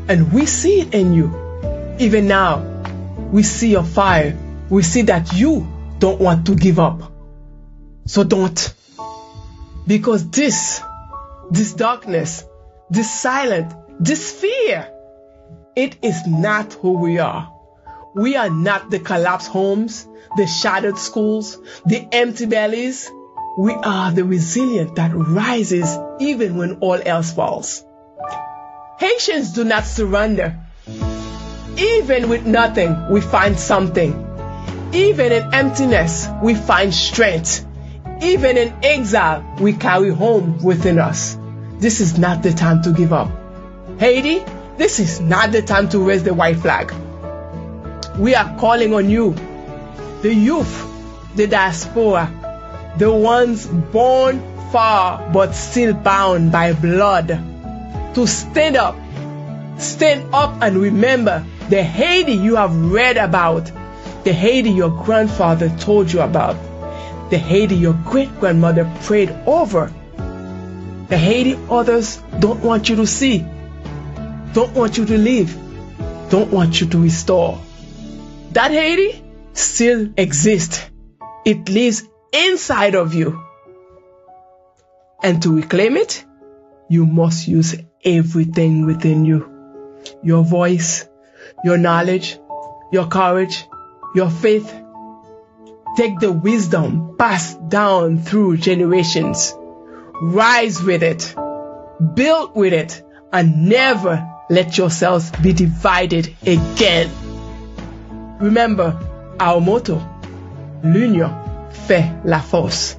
And we see it in you. Even now, we see your fire. We see that you don't want to give up. So don't. Because this darkness, this silence, this fear, it is not who we are. We are not the collapsed homes, the shattered schools, the empty bellies. We are the resilient that rises even when all else falls. Haitians do not surrender. Even with nothing, we find something. Even in emptiness, we find strength. Even in exile, we carry home within us. This is not the time to give up. Haiti, this is not the time to raise the white flag. We are calling on you, the youth, the diaspora, the ones born far but still bound by blood. To stand up and remember the Haiti you have read about, the Haiti your grandfather told you about, the Haiti your great-grandmother prayed over, the Haiti others don't want you to see, don't want you to live, don't want you to restore. That Haiti still exists. It lives inside of you. And to reclaim it, you must use everything within you. Your voice, your knowledge, your courage, your faith. Take the wisdom passed down through generations. Rise with it, build with it, and never let yourselves be divided again. Remember our motto, l'union fait la force.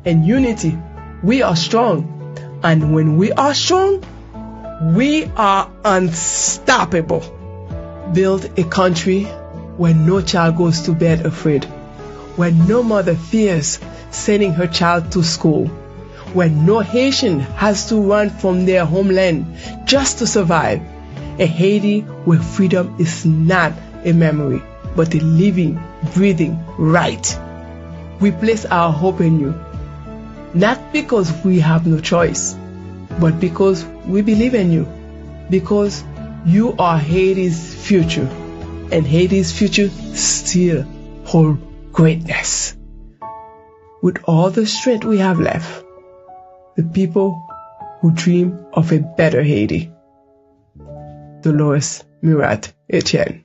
In unity, we are strong. And when we are strong, we are unstoppable. Build a country where no child goes to bed afraid, where no mother fears sending her child to school, where no Haitian has to run from their homeland just to survive. A Haiti where freedom is not a memory, but a living, breathing right. We place our hope in you, not because we have no choice, but because we believe in you, because you are Haiti's future, and Haiti's future still holds greatness. With all the strength we have left, the people who dream of a better Haiti. Dolores Murat Etienne.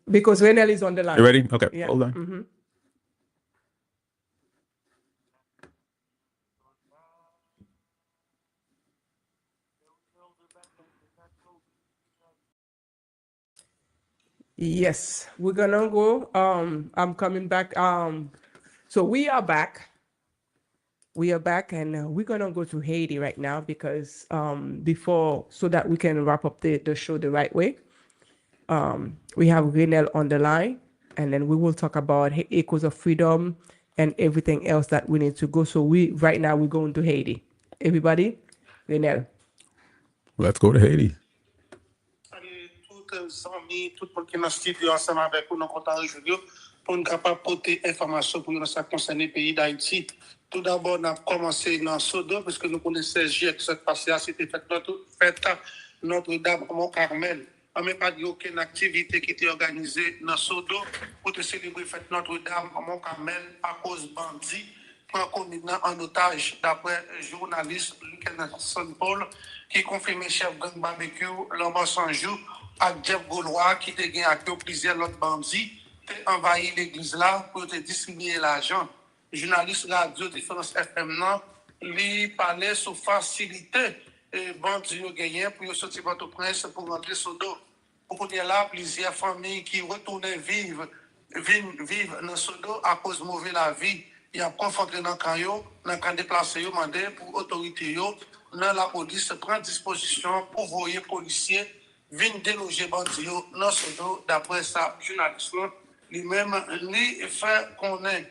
Because Renel is on the line. You ready? Okay, Yeah. hold on. Mm-hmm. Yes, we're gonna go. I'm coming back. So we are back. We are back, and we're gonna go to Haiti right now because before, so that we can wrap up the show the right way. We have Renel on the line, and then we will talk about Echoes of Freedom and everything else that we need to go. So right now we're going to Haiti. Everybody, Renel. Let's go to Haiti. Tout amis, tout le monde qui est dans le studio ensemble avec nous, nous comptons rejoindre pour nous capable porter information pour nous ça concerne le pays d'Haïti. Tout d'abord, on a commencé dans Sodo parce que nous connaissons juillet qui s'est passé, c'était fait Notre-Dame au Mont-Carmel. On n'a pas dit aucune activité qui était organisée dans Sodo pour te célébrer fête Notre-Dame au Mont-Carmel à cause bandits en otage, d'après journaliste Lucas Paul qui confirmait chef gang barbecue l'homme sans jour avec Jeff Gaulois qui te gagné avec plusieurs autres bandits qui envahi l'église là pour te distribuer l'argent. Journaliste radio Différence FM non, lui parlait sur facilité bandits ont gagné pour sortir Port-au-Prince pour rentrer Sodo. Pour qu'on y ait là plusieurs familles qui retournaient vivre dans Sodo à cause de mauvaise la vie. Il y a confronté dans le camp, dans le camp déplacé, demandé pour l'autorité, dans la police, prendre disposition pour voyer policiers, venir déloger bandits dans Sodo, d'après ça, journaliste, lui-même, lui fait connaître.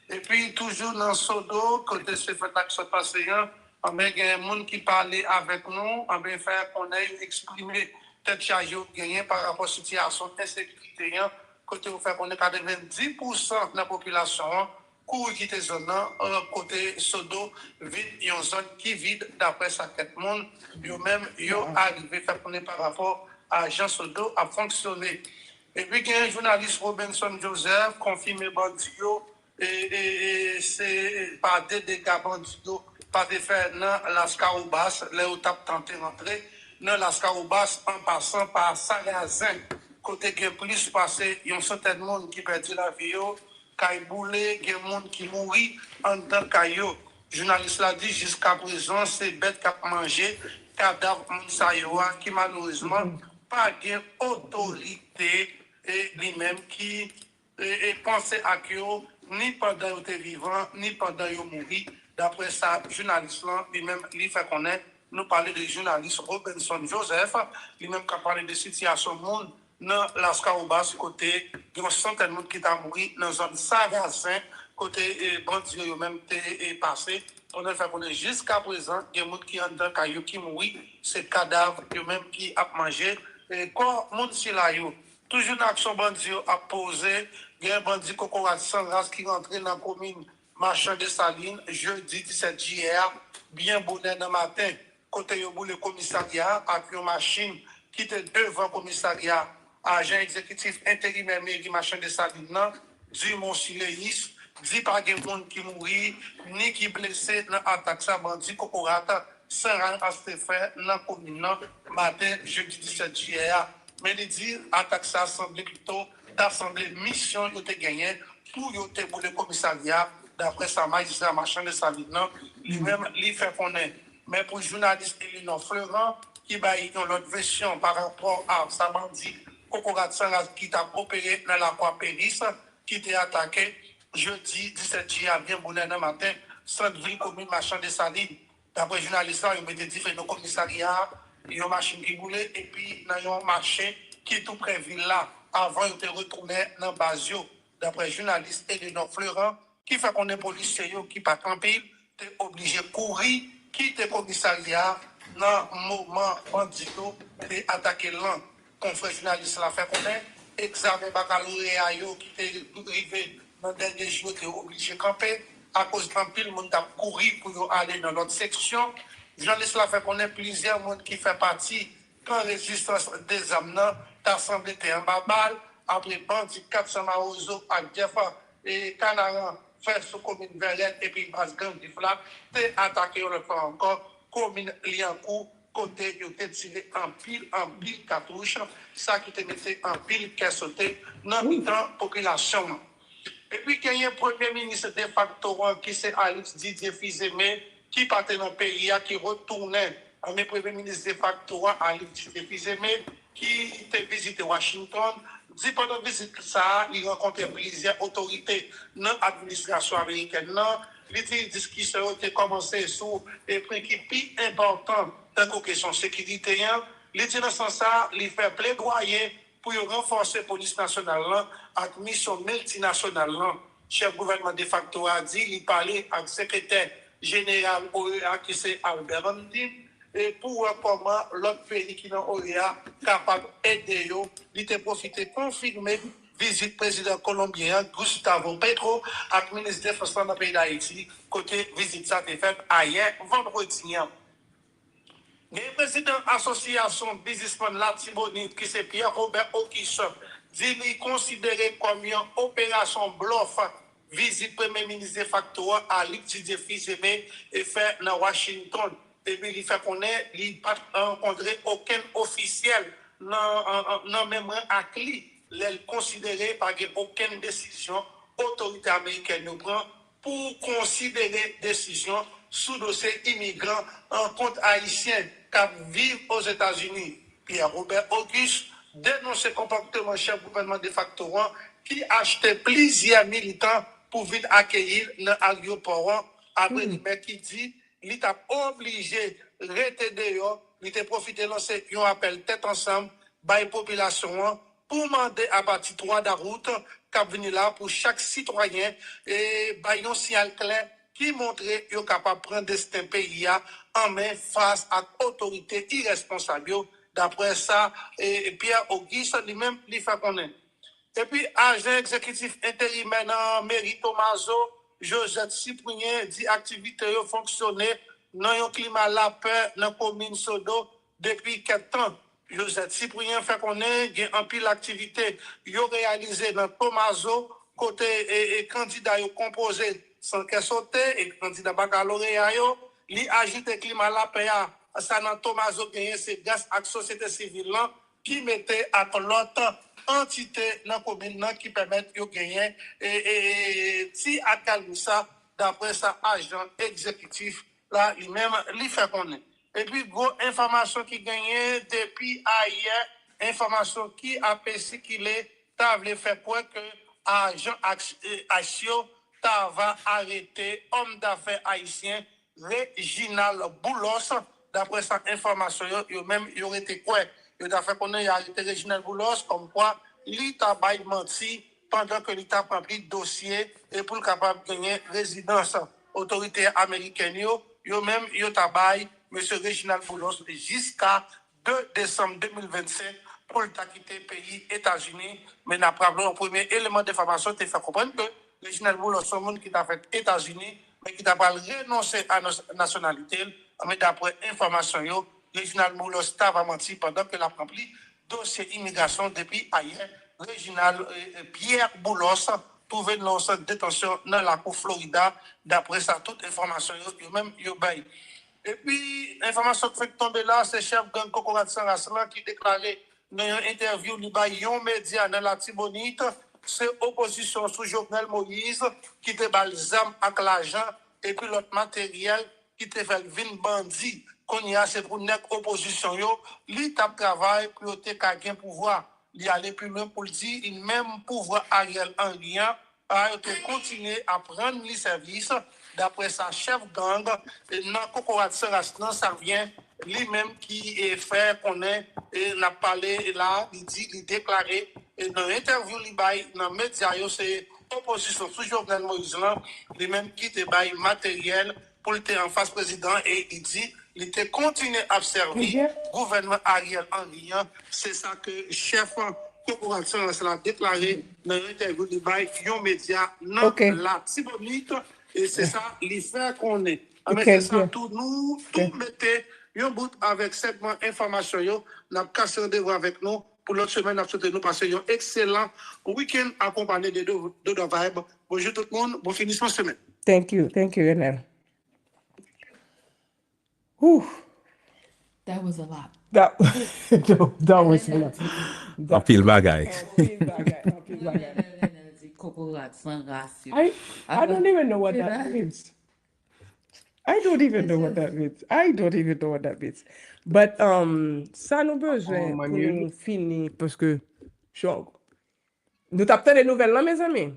Et puis, toujours dans Sodo, côté ce fait l'action passé, il y a des gens qui parlaient avec nous, fait qu'on ait exprimé tête chargée gagné par rapport à la situation d'insécurité, côté où fait qu'on est 90% de la population court quitter zone côté Sodo vide une zone qui vide d'après ça quatre monde yo même yo arrivé fait qu'on est par rapport à Jean Sodo a fonctionné. Et puis il y a un journaliste Robinson Joseph confirmé bandio et c'est par des dégâts bandio pas de faire dans las Caroubas là où t'a tenté rentrer dans las Caroubas en passant par Sarrazin côté que plus passé yon centaine de monde qui perdu la vie kay boulé gen monde qui mouri en dedans kayo journaliste l'a dit jusqu'à présent c'est bête qui a mangé cadavre moun sa yo qui malheureusement pas gen autorité et lui-même qui pensait à yo ni pendant yo était vivant ni pendant yo mouri d'après ça journaliste là lui-même lui fait connaître nous parler de journaliste Robinson Joseph lui-même qui a parlé de situation monde dans las Caroubas côté il y a une centaine de monde qui t'a mouru dans zone Sarrazin côté bandit yo même est passé on a fait connaître jusqu'à présent il y a monde qui en dedans caillou qui mouri c'est cadavre yo même qui a mangé et quand monde si là yo toujours une action bandit a posé il y a un bandit cocorat sans race qui rentré dans la commune Marchand de Salines jeudi 17 juillet bien bonnet dans matin côté yo boule commissariat avec une machine qui était devant le commissariat agent exécutif intérimaire mairie Marchand de Salines du Mont-Siléis dit pas de monde qui mourit ni qui blessé dans attaque ça bandit cocorata sans rang à se faire dans commune matin jeudi 17 juillet mais il dit attaque ça semble plutôt d'assemblée mission yo te gagné pour yo te pour le commissariat d'après sa magistrat Marchand de Salines lui-même lui fait connaître mais pour journaliste Elinor Florent qui a une autre version par rapport à sa bandit Cocorat Sangas qui t'a opéré dans la croix Péris qui t'a attaqué jeudi 17 juillet à bien bonnet dans matin centre-ville commune Marchand de Salines d'après journaliste ils ont dit fait nos commissariat il y a une machine qui boulait et puis dans un marché qui est tout près ville là avant de retourner dans Basio d'après journaliste Elinor Florent qui fait qu'on est policier qui pas camper t'es obligé de courir quitter commissariat dans le moment bandito et attaquer l'an confrère journaliste la fait connaître examen baccalauréat qui était arrivé dans le dernier jour t'es obligé de camper à cause d'un pile monde a couru pour aller dans l'autre section journaliste la fait connaître plusieurs monde qui fait partie quand résistance des âmes t'as semblé t'es en babal après bandit 400 maozo à Diafa et Canaran fait sous commune Verlaine et puis base gang du flac t'es attaqué le fois encore commune Liancourt côté yo t'es tiré en pile cartouche ça qui te mettait en pile qui a sauté dans la population et puis qu'il y a un premier ministre de facto qui c'est Alex Didier Fils-Aimé qui partait dans le pays qui retournait à mes premier ministre de facto Alex Didier Fils-Aimé qui était visité Washington. Si pendant la visite, ça, il rencontrait plusieurs autorités dans l'administration américaine. Les discussions ont commencé sur les points qui sont plus importants dans la question de sécurité. Les dans ce sens, il fait plaidoyer pour renforcer la police nationale avec mission multinationale. Le chef gouvernement de facto a dit, il parlait avec le secrétaire général OEA qui c'est Albert Andin. Et pour voir comment l'autre pays qui dans OEA capable d'aider, il a profité confirmer visite président colombien Gustavo Petro avec le ministre de la Défense dans le pays d'Haïti. Côté visite ça a été faite hier, vendredi. Le président de l'association businessman Latibonite qui c'est Pierre-Robert Okishop dit qu'il considéré comme une opération bluff visite premier ministre de facto à l'étudier Fils-Aimé et fait dans Washington. Et puis, il fait qu'on il n'a pas rencontré aucun officiel non même à CLI. Il considéré par aucune décision autorité américaine nous prend pour considérer décision sous dossier immigrant en compte haïtien qui vivent aux États-Unis. Pierre-Robert Auguste dénonce le comportement chef gouvernement de facto qui achetait plusieurs militants pour venir accueillir dans l'aéroport après le qui dit il est obligé de rester dehors, il a profité de lancer un appel tête ensemble par la population pour demander à partir 3 de la route qui venir là pour chaque citoyen et un signal clair qui montre qu'il est capable de prendre destin pays en main face à l'autorité irresponsable D'après ça, et Pierre Auguste lui-même, il fait connaître. Et puis, agent exécutif intérimaire dans mairie Tomaso, Joseph Cyprien, dit activité fonctionner dans un climat la paix dans la commune Sodo depuis 4 ans. Joseph Cyprien fait connaître qu'il y a un pile d'activité réalisé dans Tomaso, côté et candidat composé sans qu'elle saute et candidat baccalauréat, il agite le climat la paix. Ça dans Tomaso, c'est grâce à la société civile qui mettait à l'autre entité dans la commune qui permettent de gagner et si à ça d'après ça agent exécutif là lui-même lui fait connaître et puis gros information qui gagnait depuis hier information qui a circulé t'a voulu faire quoi que agent Action t'a va arrêter homme d'affaires haïtien Réginal Boulos d'après cette information yo même yo été quoi il a fait connaître arrêté Réginal Boulos comme quoi il t'a menti pendant que l'État a rempli le dossier et pour le capable de gagner résidence autorité américaine yo même yo tabaye monsieur Réginal Boulos jusqu'à 2 décembre 2025 pour le quitter le pays États-Unis mais n'a pas un premier élément d'information te fait comprendre que Réginal Boulos c'est un monde qui t'a fait États-Unis mais qui t'a pas renoncé à notre nationalité mais d'après information yo Réginal Boulos t'a menti pendant que l'a rempli dossier immigration depuis hier. Réginal Pierre Boulos trouvé dans centre de détention dans la cour Florida. D'après ça, toute information, même bail. Et puis, l'information qui fait tomber là, c'est chef gang Cocorat Sangaslan qui déclarait dans une interview, il y a un média dans la Tibonite, c'est opposition sous Jovenel Moïse qui te balsam avec l'argent et puis l'autre matériel qui te fait vin bandit. Qu'on y a, c'est pour une opposition, l'État travaille pour te gagner pouvoir. Il aller plus loin pour dire, il même pouvoir Ariel Henry a continuer à prendre les services. D'après sa chef gang, dans Cocorat Serasnan, ça vient lui-même qui est fait qu'on est, et n'a parlé là, il dit, il déclaré, et dans l'interview, il bail, dans les médias, c'est opposition sous Jovenel Moïse, lui-même qui te bail matériel pour être en face président, et il dit, il était continué à observer gouvernement Ariel Henry. C'est ça que chef corporation a déclaré dans l'interview de Baye, un média dans la Tibonite. Et c'est ça, il fait qu'on est. Mais c'est ça, tout nous, tout mettez un bout avec segment information. Nous avons cassé rendez-vous avec nous pour l'autre semaine. Nous passer un excellent week-end accompagné de deux vibes. Bonjour tout le monde, bon finissement de semaine. Thank you, Enel. Whew. That was a lot. That was a lot. En pile bagay. I don't even know what that means. I don't even know what that means. But ça nous besoin pour nous finir parce que nous t'appelons des nouvelles là, mes amis.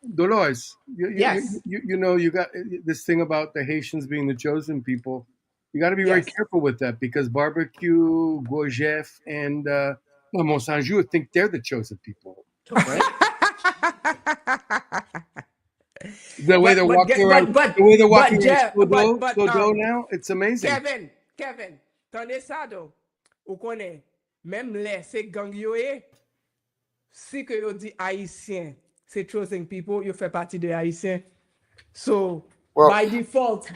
Dolores, Yes. you know, you got this thing about the Haitians being the chosen people. You got to be very careful with that because Barbecue, Gorgef, and Monsanjou think they're the chosen people, right? The way they're walking around Sodo now, it's amazing. Kevin, tandis ça do, ou connaît, même les ces gang yo si que yo dit haïtien, c'est chosen people, you fait partie des haïtiens. So, by default,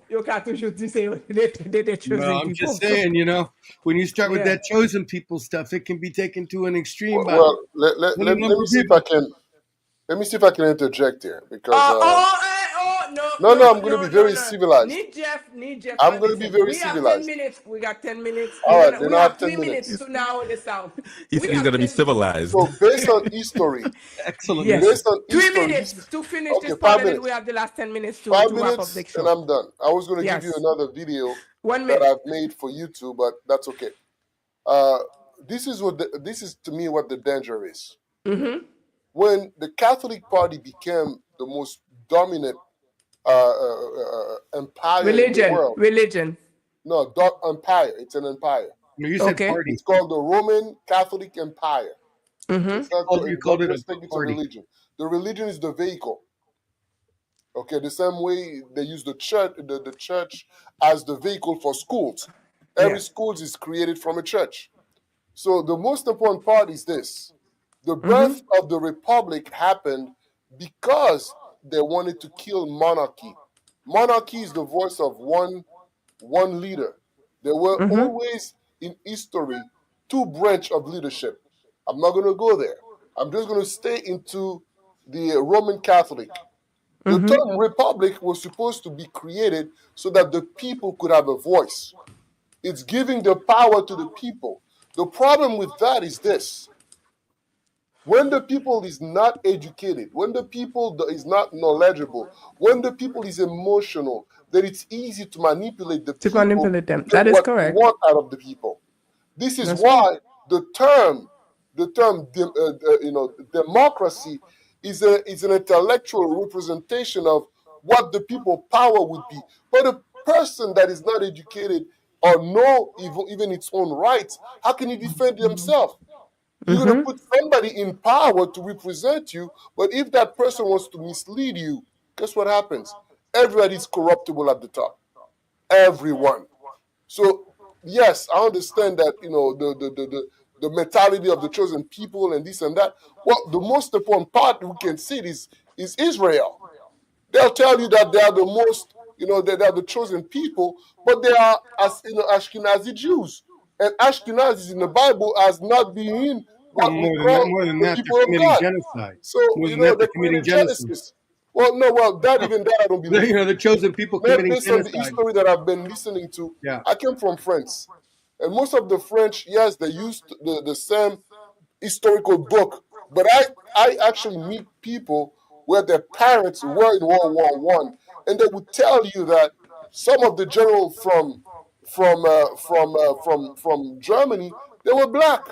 you can toujours dire they're chosen people. I'm just saying, you know, when you start with that chosen people stuff, it can be taken to an extreme. Let me see if I can interject here because no, I'm going to be very civilized. Need Jeff. I'm going to be very civilized. We got 10 minutes. All right, then I have 10 3 minutes to now in the South. He's going to be civilized. So based on history, excellent. Yes. Based on 3 history, minutes to finish this part, and then we have the last 10 minutes to wrap up the show. and I'm done. I was going to give you another video that I've made for YouTube, but that's okay. This is to me what the danger is. Mm-hmm. When the Catholic Party became the most dominant empire in the world. Religion. No, empire. It's an empire. No, you said party. It's called the Roman Catholic Empire. Mm-hmm. You called it a party. Religion. The religion is the vehicle. Okay, the same way they use the church as the vehicle for schools. Every school is created from a church. So the most important part is this. The birth of the republic happened because they wanted to kill monarchy. Monarchy is the voice of one leader. There were always in history two branches of leadership. I'm not going to go there. I'm just going to stay into the Roman Catholic. The term republic was supposed to be created so that the people could have a voice. It's giving the power to the people. The problem with that is this. When the people is not educated, when the people is not knowledgeable, when the people is emotional, then it's easy to manipulate the people. Manipulate them. To That get is what correct. you want out of the people. This is That's why the term democracy is an intellectual representation of what the people power would be. But a person that is not educated or know even its own rights, how can he defend himself? You're going to put somebody in power to represent you, but if that person wants to mislead you, guess what happens? Everybody's corruptible at the top. Everyone. So yes, I understand that, the mentality of the chosen people and this and that. Well, the most important part we can see is Israel. They'll tell you that they are the most, they are the chosen people, but they are Ashkenazi Jews. And Ashkenazis in the Bible as not being what we call the people of God. Genocide. So, they're committing Genesis. Well, that I don't believe. The chosen people committing Based on the genocide. history that I've been listening to, I came from France. And most of the French, yes, they used the same historical book. But I actually meet people where their parents were in World War I, and they would tell you that some of the generals from Germany, they were black.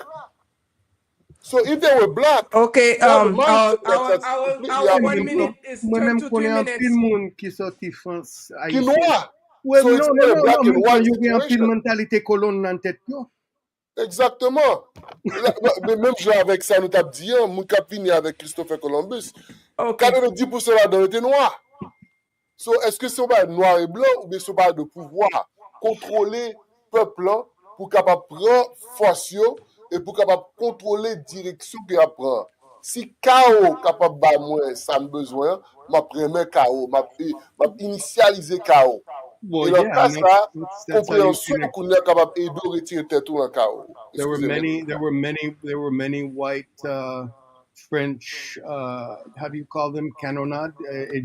So if they were black, okay, they have a our mindset that's completely 1 minute is turned to 3 minutes. Quinoa. Ouais, So it's not a black and white situation. mentalité colonne dans tête yo. Exactement. Mais même genre avec ça, nous t'avons dit, mon cap venu avec Christopher Columbus, 90% là-dedans était noir. So, est-ce que c'est pas noir et blanc ou bien c'est pas de pouvoir contrôler le peuple là pour capable prendre force et pour capable contrôler direction qu'il prend. Si chaos capable ba moi ça me besoin, m'a premier chaos, m'a initialiser chaos. Et dans cas ça, compréhension qu'on est capable aider retirer tête tout dans chaos. There were many white French, how do you call them, canonade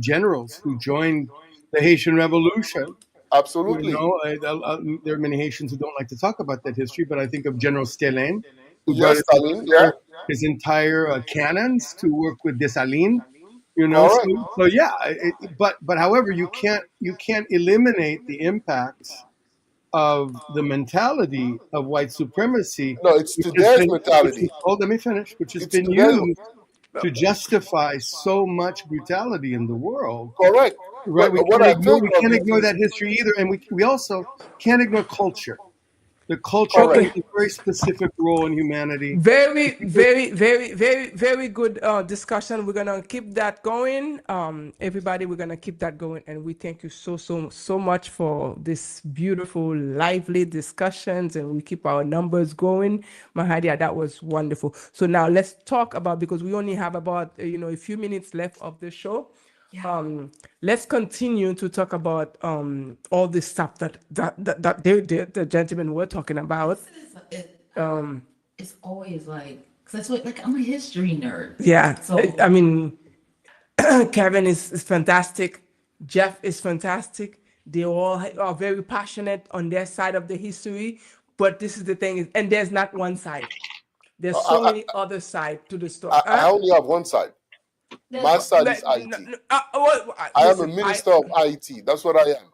generals who joined the Haitian Revolution. Absolutely. There are many Haitians who don't like to talk about that history, but I think of General Stéline, who brought his entire cannons to work with Dessalines. But however, you can't eliminate the impact of the mentality of white supremacy. No, it's today's mentality. Let me finish. Which has been used to justify so much brutality in the world. Correct. Right. We can't ignore that history either, and we also can't ignore culture. The culture plays a very specific role in humanity. Very, very, very, very, very good discussion. We're gonna keep that going. Everybody, we're gonna keep that going, and we thank you so much for this beautiful, lively discussions, and we keep our numbers going. Mahadia, that was wonderful. So now let's talk about, because we only have about a few minutes left of the show. Let's continue to talk about all this stuff that the gentlemen were talking about. It's always like, because that's what, I'm a history nerd. Yeah, so I mean, Kevin is fantastic. Jeff is fantastic. They all are very passionate on their side of the history. But this is the thing, and there's not one side. There's so many other sides to the story. I only have one side. My side is IT. I am a minister of IT. That's what I am.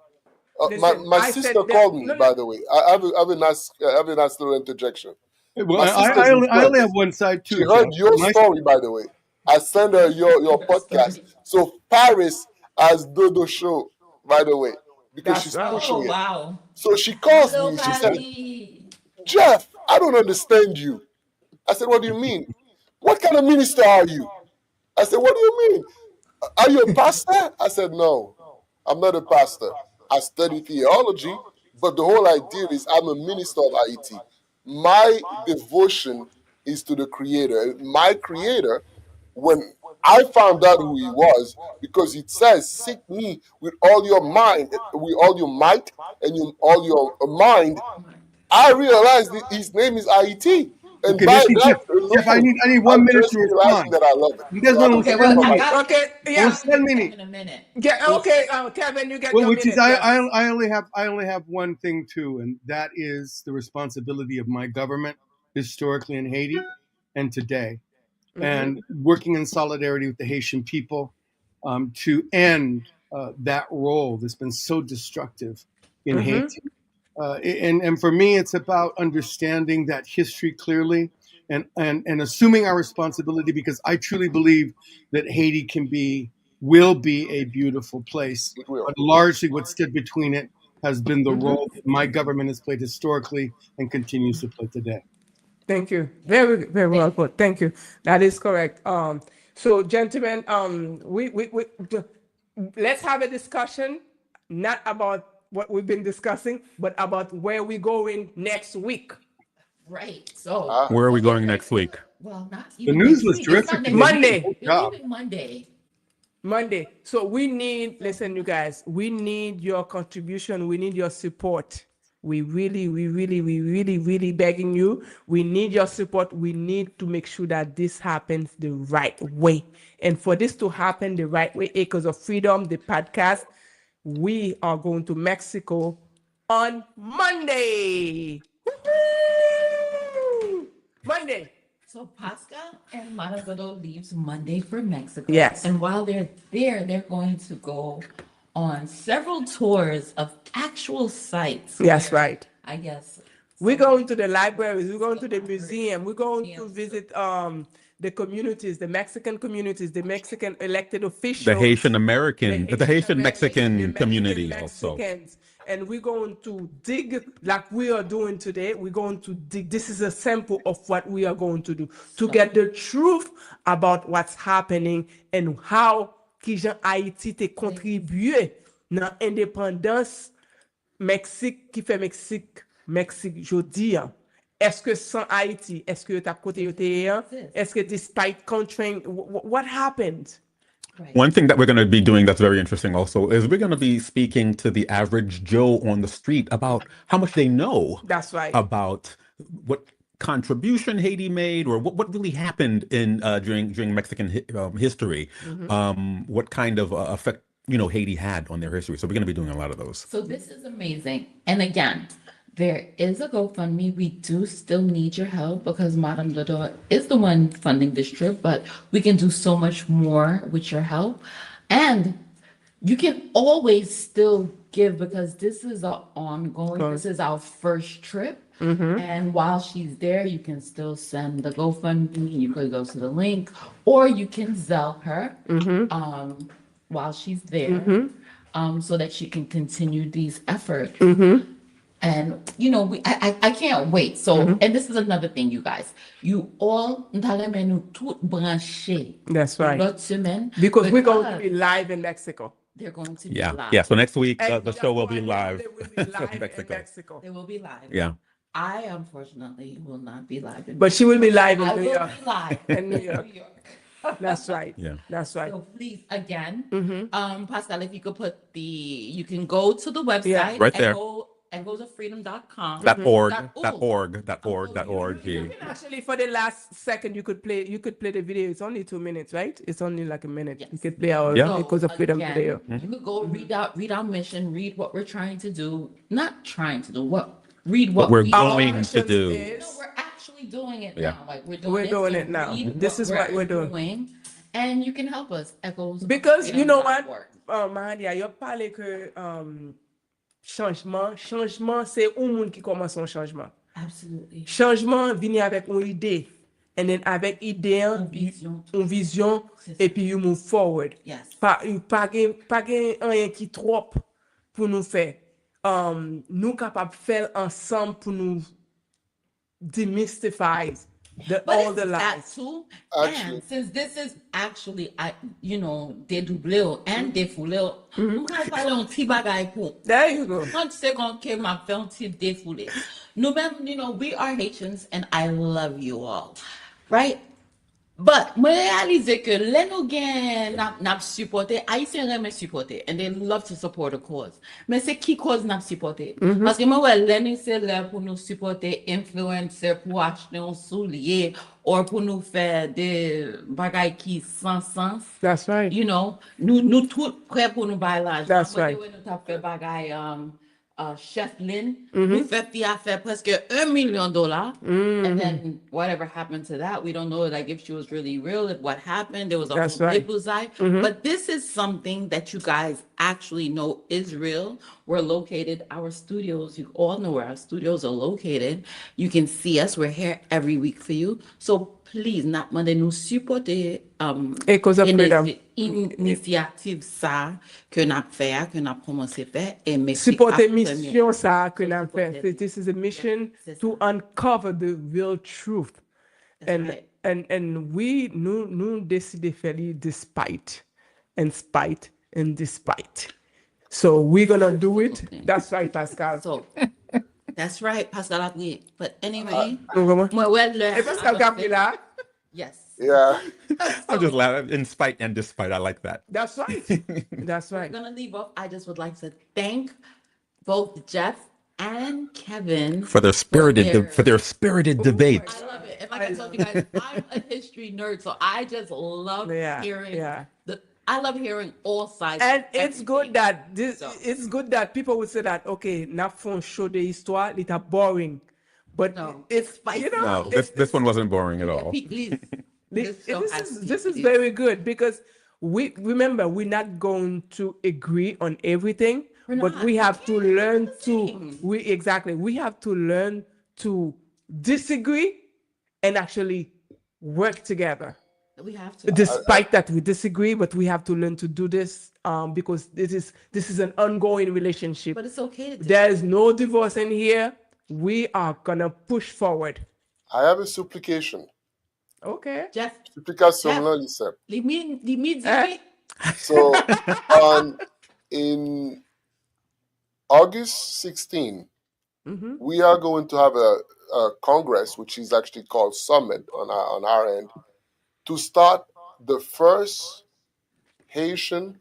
My sister called me, by the way. I have a nice little interjection. Well, I only have one side too. She heard your story, by the way. I sent her your podcast. So Paris has Dodo show, by the way, because she's pushing it. Wow. So she calls me. She said, "Jeff, I don't understand you." I said, "What do you mean? What kind of minister are you?" I said, "What do you mean? Are you a pastor?" I said, "No, I'm not a pastor. I study theology, But the whole idea is I'm a minister of Haiti. My devotion is to the Creator. And my Creator, when I found out who He was, because it says, "Seek me with all your mind, with all your might, and all your mind." I realized that His name is Haiti, and Okay, by listen, that Jeff, I alone, need 1 I'm minute just to realizing respond. that I love it. You guys So I'm want a to Okay, minister well, of I Haiti. got Okay, yeah. Well, 10 minutes. in a minute. Okay, Kevin, you get Well, your which is minute. Yes. I only have one thing too, and that is the responsibility of my government historically in Haiti and today, and working in solidarity with the Haitian people to end that role that's been so destructive in Haiti. And for me, it's about understanding that history clearly and assuming our responsibility, because I truly believe that Haiti will be a beautiful place. It will. But largely what stood between it has been the role that my government has played historically and continues to play today. Thank you. Very, very well put. Thank you. That is correct. So gentlemen, we let's have a discussion, not about what we've been discussing, but about where we're going next week. Right. So, Where are we going next week? well, not The even news next was week. It's terrific not today. next You did a Monday. great We're job. leaving Monday. Monday. So we need, listen, you guys, we need your contribution. We need your support. We really begging you. We need your support. We need to make sure that this happens the right way. And for this to happen the right way, Acres of Freedom, the podcast, we are going to Mexico on Monday. Woo-hoo! Monday. So Pascal and Maravado leaves Monday for Mexico. Yes. And while they're there, they're going to go on several tours of actual sites. Yes, where, right. I guess. We're going to the libraries, we're going to the museum, we're going to visit the communities, the Mexican communities, the Mexican elected officials. The Haitian American, the Haitian American, Mexican the community Mexican also. Mexicans. And we're going to dig like we are doing today. We're going to dig. This is a sample of what we are going to do to get the truth about what's happening and how Haïti te contribué dans l'indépendance Mexique qui fait Mexique jodi. Est-ce que sans Haïti, est-ce que t'as côté est-ce que despite constraint, what happened? Right. One thing that we're going to be doing that's very interesting also is we're going to be speaking to the average Joe on the street about how much they know. That's right. About what contribution Haiti made, or what really happened in during Mexican history. What kind of effect Haiti had on their history. So we're going to be doing a lot of those. So this is amazing. And again, there is a GoFundMe. We do still need your help because Madame Dedouble is the one funding this trip, but we can do so much more with your help. And you can always still give because this is this is our first trip. And while she's there, you can still send the GoFundMe. You could go to the link, or you can Zelle her while she's there, so that she can continue these efforts. And I can't wait. So and this is another thing, you guys. You all That's right. l'autre semaine Because we're going to be live in Mexico. They're going to be Yeah. live. Yeah. So next week And the show will be live. They will be live in Mexico. in Mexico. They will be live. Yeah. I unfortunately will not be live. But she will be live in I New will York. be live In New York. That's right. Yeah. That's right. So please, again, Pascal, if you could you can go to the website. Yeah. Right there. And go to freedom.com. .org. You can actually, for the last second, you could play the video. It's only 2 minutes, right? It's only like a minute. Yes. You could play our Yeah. Because of Freedom again, video. You could go read our mission, read what we're trying to do. Not trying to do, read what we're we going are. to do. No, we're actually doing it Yeah. now. Like We're doing doing so it now. read This is what we're doing. And you can help us. Echoes. Because you know what, freedom.org. Mahadia, you parlé que changement, c'est un monde qui commence un changement. Absolutely. Changement vient avec une idée. And then avec idée, une vision, et puis you move forward. Yes. Pas rien qui trop pour nous faire. Nous capables de faire ensemble pour nous demystify all the that lies. too. Actually, And since this is actually, Dedouble and Defoule, nous allons parler un petit bagay pour. There you go. 30 secondes que m'a fait un petit défoulé. Nous-mêmes, we are Haitians and I love you all. Right? But moi réaliser que les nous gen n'a supporté, Haïtiens aiment supporter and they love to support a cause. Mais c'est qui cause n'a supporté? Parce que moi les nous c'est là pour nous supporter influencer pour acheter un soulier ou pour nous faire des bagailles qui sans sens. That's right. Nous tout prêts pour nous bailler l'argent. That's right. Nous t'a fait bagaille Chef Lynn, nous fait faire presque $1 million. And then whatever happened to that, we don't know like if she was really real, if what happened, there was a That's whole right. bullseye. But this is something that you guys actually know is real. We're located, our studios, you all know where our studios are located. You can see us, we're here every week for you. So please, not Monday, nous supporter Echoes of Freedom. initiative ça que n'a fait, que n'a commencé faire et Supporter mission ça que n'a fait. This is a mission to uncover the real truth. And we nous décidé faire despite and spite and despite. So we're gonna do it. That's right, Pascal. So that's right, Pascal Apri. But anyway, Pascal Gabriela. Yes. yeah. I'm just laughing. In spite and despite, I like that. That's right. That's right. We're gonna leave off. I just would like to thank both Jeff and Kevin For their spirited debates. I love it. And like I told you guys, I'm a history nerd, so I just love hearing I love hearing all sides. And it's good that it's good that people would say that okay, na fon show de histoire, it's boring. But it's No, this one wasn't boring at all. Please. This is very good because we're not going to agree on everything, but we have to learn we have to learn to disagree and actually work together. We have to. Despite that we disagree, but we have to learn to do this because this is an ongoing relationship. But it's okay to There is no divorce in here. We are gonna push forward. I have a supplication. Okay. Jeff. Supplication là, Lisa. So in August 16, we are going to have a congress, which is actually called Summit on our end, to start the first Haitian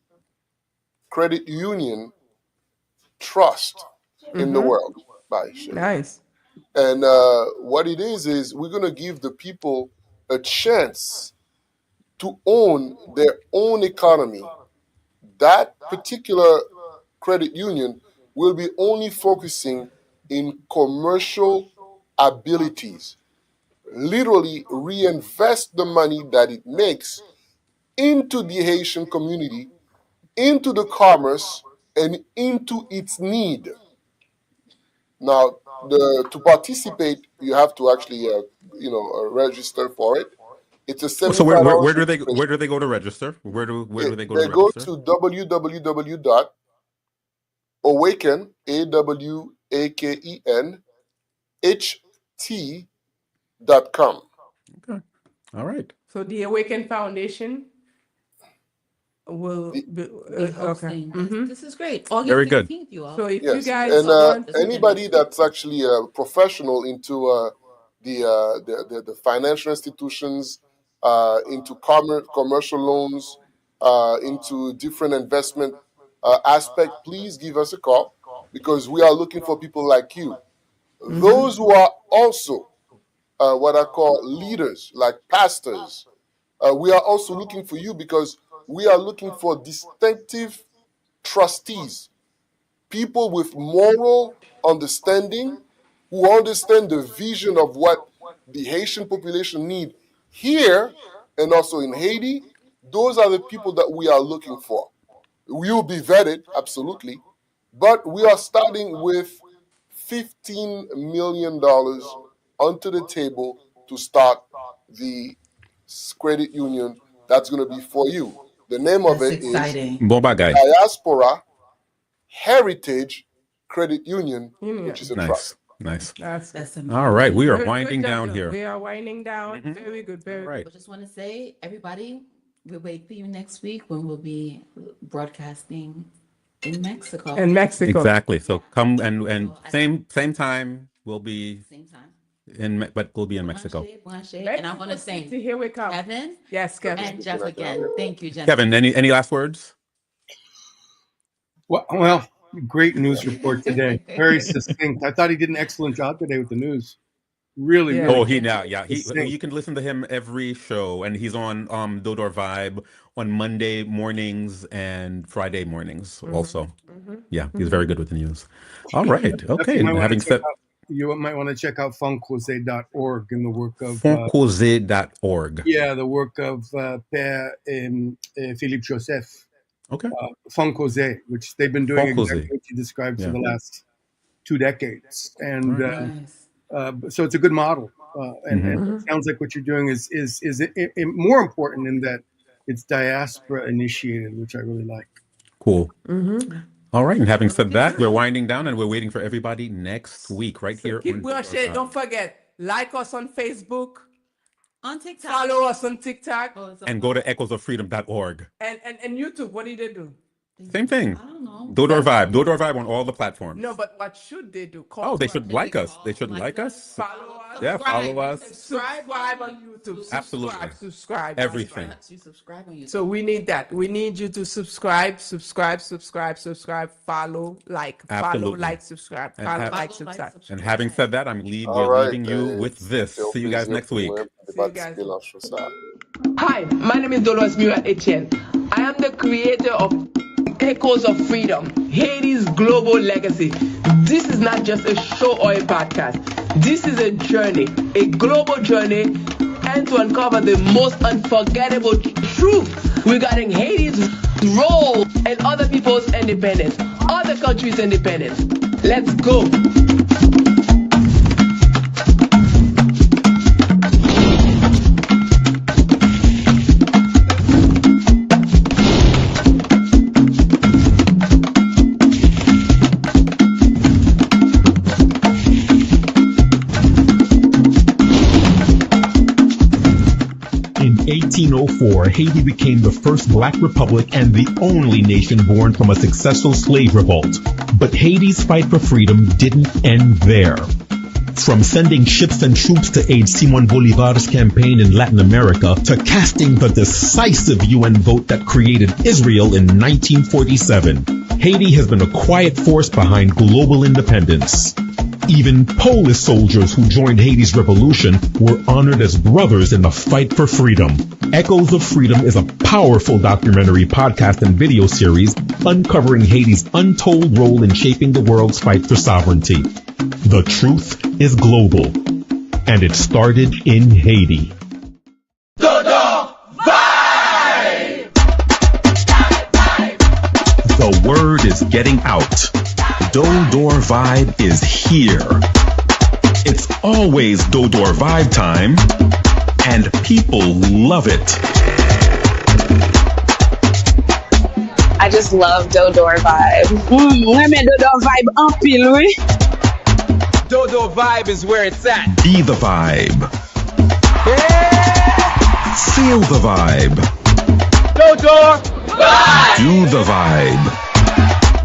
credit union trust in the world. Nice. And what it is we're going to give the people a chance to own their own economy. That particular credit union will be only focusing in commercial abilities. Literally reinvest the money that it makes into the Haitian community, into the commerce, and into its need. Now, to participate, you have to actually, register for it. It's a $75. So where do they go to register? Where do they go to register? They go to www.awaken HT.com. Okay. All right. So the Awaken Foundation will be okay. This is great. Very good. You all. So if Yes, you guys and anybody that's actually a professional into the financial institutions, into commercial loans, into different investment aspect, please give us a call because we are looking for people like you. Those who are also what I call leaders, like pastors, we are also looking for you because we are looking for distinctive trustees, people with moral understanding, who understand the vision of what the Haitian population need here and also in Haiti. Those are the people that we are looking for. We will be vetted, absolutely, but we are starting with $15 million onto the table to start the credit union that's going to be for you. The name of it is Diaspora Heritage Credit Union, which is a trust. Nice. That's amazing. All right, we are Good winding job, down Joe. here. We are winding down. Very good. Very Right. I just want to say, everybody, we'll wait for you next week when we'll be broadcasting in Mexico. In Mexico. Exactly. So come and same time we'll be Same time. but we'll be in Mexico. Blanche, and I want to City, thank here we come. Kevin. Yes, Kevin. And Jeff again. Thank you, gentlemen. Kevin, any last words? Well, great news report today. Very succinct. I thought he did an excellent job today with the news. Really, Yeah. really. Oh, he succinct. you can listen to him every show, and he's on Dodor Vibe on Monday mornings and Friday mornings also. Yeah, he's very good with the news. All right. Okay. And having said You might want to check out funkjose.org and the work of funkjose.org. Yeah, the work of Père Philippe Joseph. Okay. Funk Jose, which they've been doing Funk Jose. exactly what you described for Yeah. the last 2 decades, and Nice. so it's a good model. And it sounds like what you're doing is more important in that it's diaspora initiated, which I really like. Cool. All right. And having said that, we're winding down and we're waiting for everybody next week right here. Keep on Blanche. Don't forget, like us on Facebook, On TikTok. follow us on TikTok, and go to echoesoffreedom.org. and YouTube. What did they do? Same thing. I don't know. Dodor Vibe on all the platforms. No, but what should they do? Oh, they should like us. They should like us. Follow us. Yeah, follow us. Subscribe on YouTube. Absolutely. Subscribe. Everything. You subscribe on YouTube. So we need that. We need you to subscribe, follow, like, Absolutely. subscribe, And follow, have- like, subscribe. And having said that, All we're right, leaving you with this. c'était un See you guys plaisir next pour week. moi de See you guys. participer dans ce show ça. Hi, my name is Dolores Mura Etienne. I am the creator of Echoes of Freedom, Haiti's global legacy. This is not just a show or a podcast. This is a journey, a global journey, and to uncover the most unforgettable truth regarding Haiti's role and other people's independence, other countries' independence. Let's go. In 1804, Haiti became the first black republic and the only nation born from a successful slave revolt. But Haiti's fight for freedom didn't end there. From sending ships and troops to aid Simon Bolivar's campaign in Latin America to casting the decisive UN vote that created Israel in 1947, Haiti has been a quiet force behind global independence. Even Polish soldiers who joined Haiti's revolution were honored as brothers in the fight for freedom. Echoes of Freedom is a powerful documentary, podcast, and video series uncovering Haiti's untold role in shaping the world's fight for sovereignty. The truth is global, and it started in Haiti. The word is getting out. Dodor Vibe is here. It's always Dodor Vibe time, and people love it. I just love Dodor Vibe. Mwen men Dodor Vibe en pile, oui. Dodo Vibe is where it's at. Be the vibe. Feel the vibe. Dodo Vibe. Do the vibe.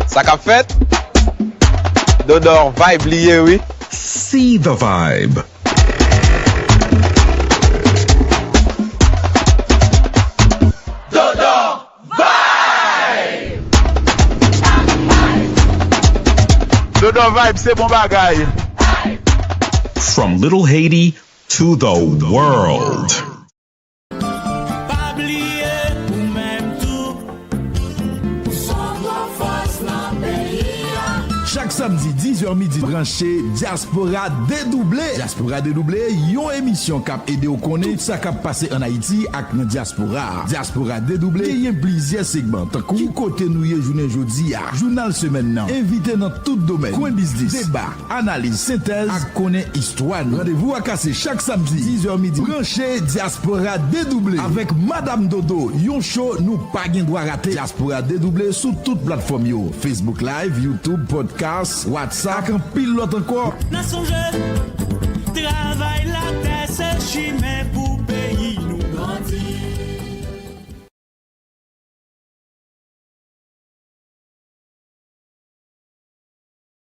Ça qu'a fait? Dodo Vibe lié, oui. See the vibe. Dodo Vibe, c'est bon bagay. From Little Haiti to the world. Pas oublier ou même tout. Sans la force, la pays. Chaque samedi 10h midi branché Diaspora Dedouble. Diaspora Dedouble yon émission kap ede ou konnen tout ça kap passé en Haïti ak nan diaspora. Diaspora Dedouble yon plusieurs segments tant qui côté nou ye jounen jodi a. Journal semaine nan, invité dans tout domaine. Coin business, débat, analyse, synthèse ak konnen histoire. Rendez-vous à casser chaque samedi 10h midi branché Diaspora Dedouble avec Madame Dodo. Yon show nou pa gen droit rater. Diaspora Dedouble sous toute plateforme yo. Facebook Live, YouTube, podcast Pass, WhatsApp, un pilote encore. N'a songe, travail la terre, c'est chimé pour pays nous grandir.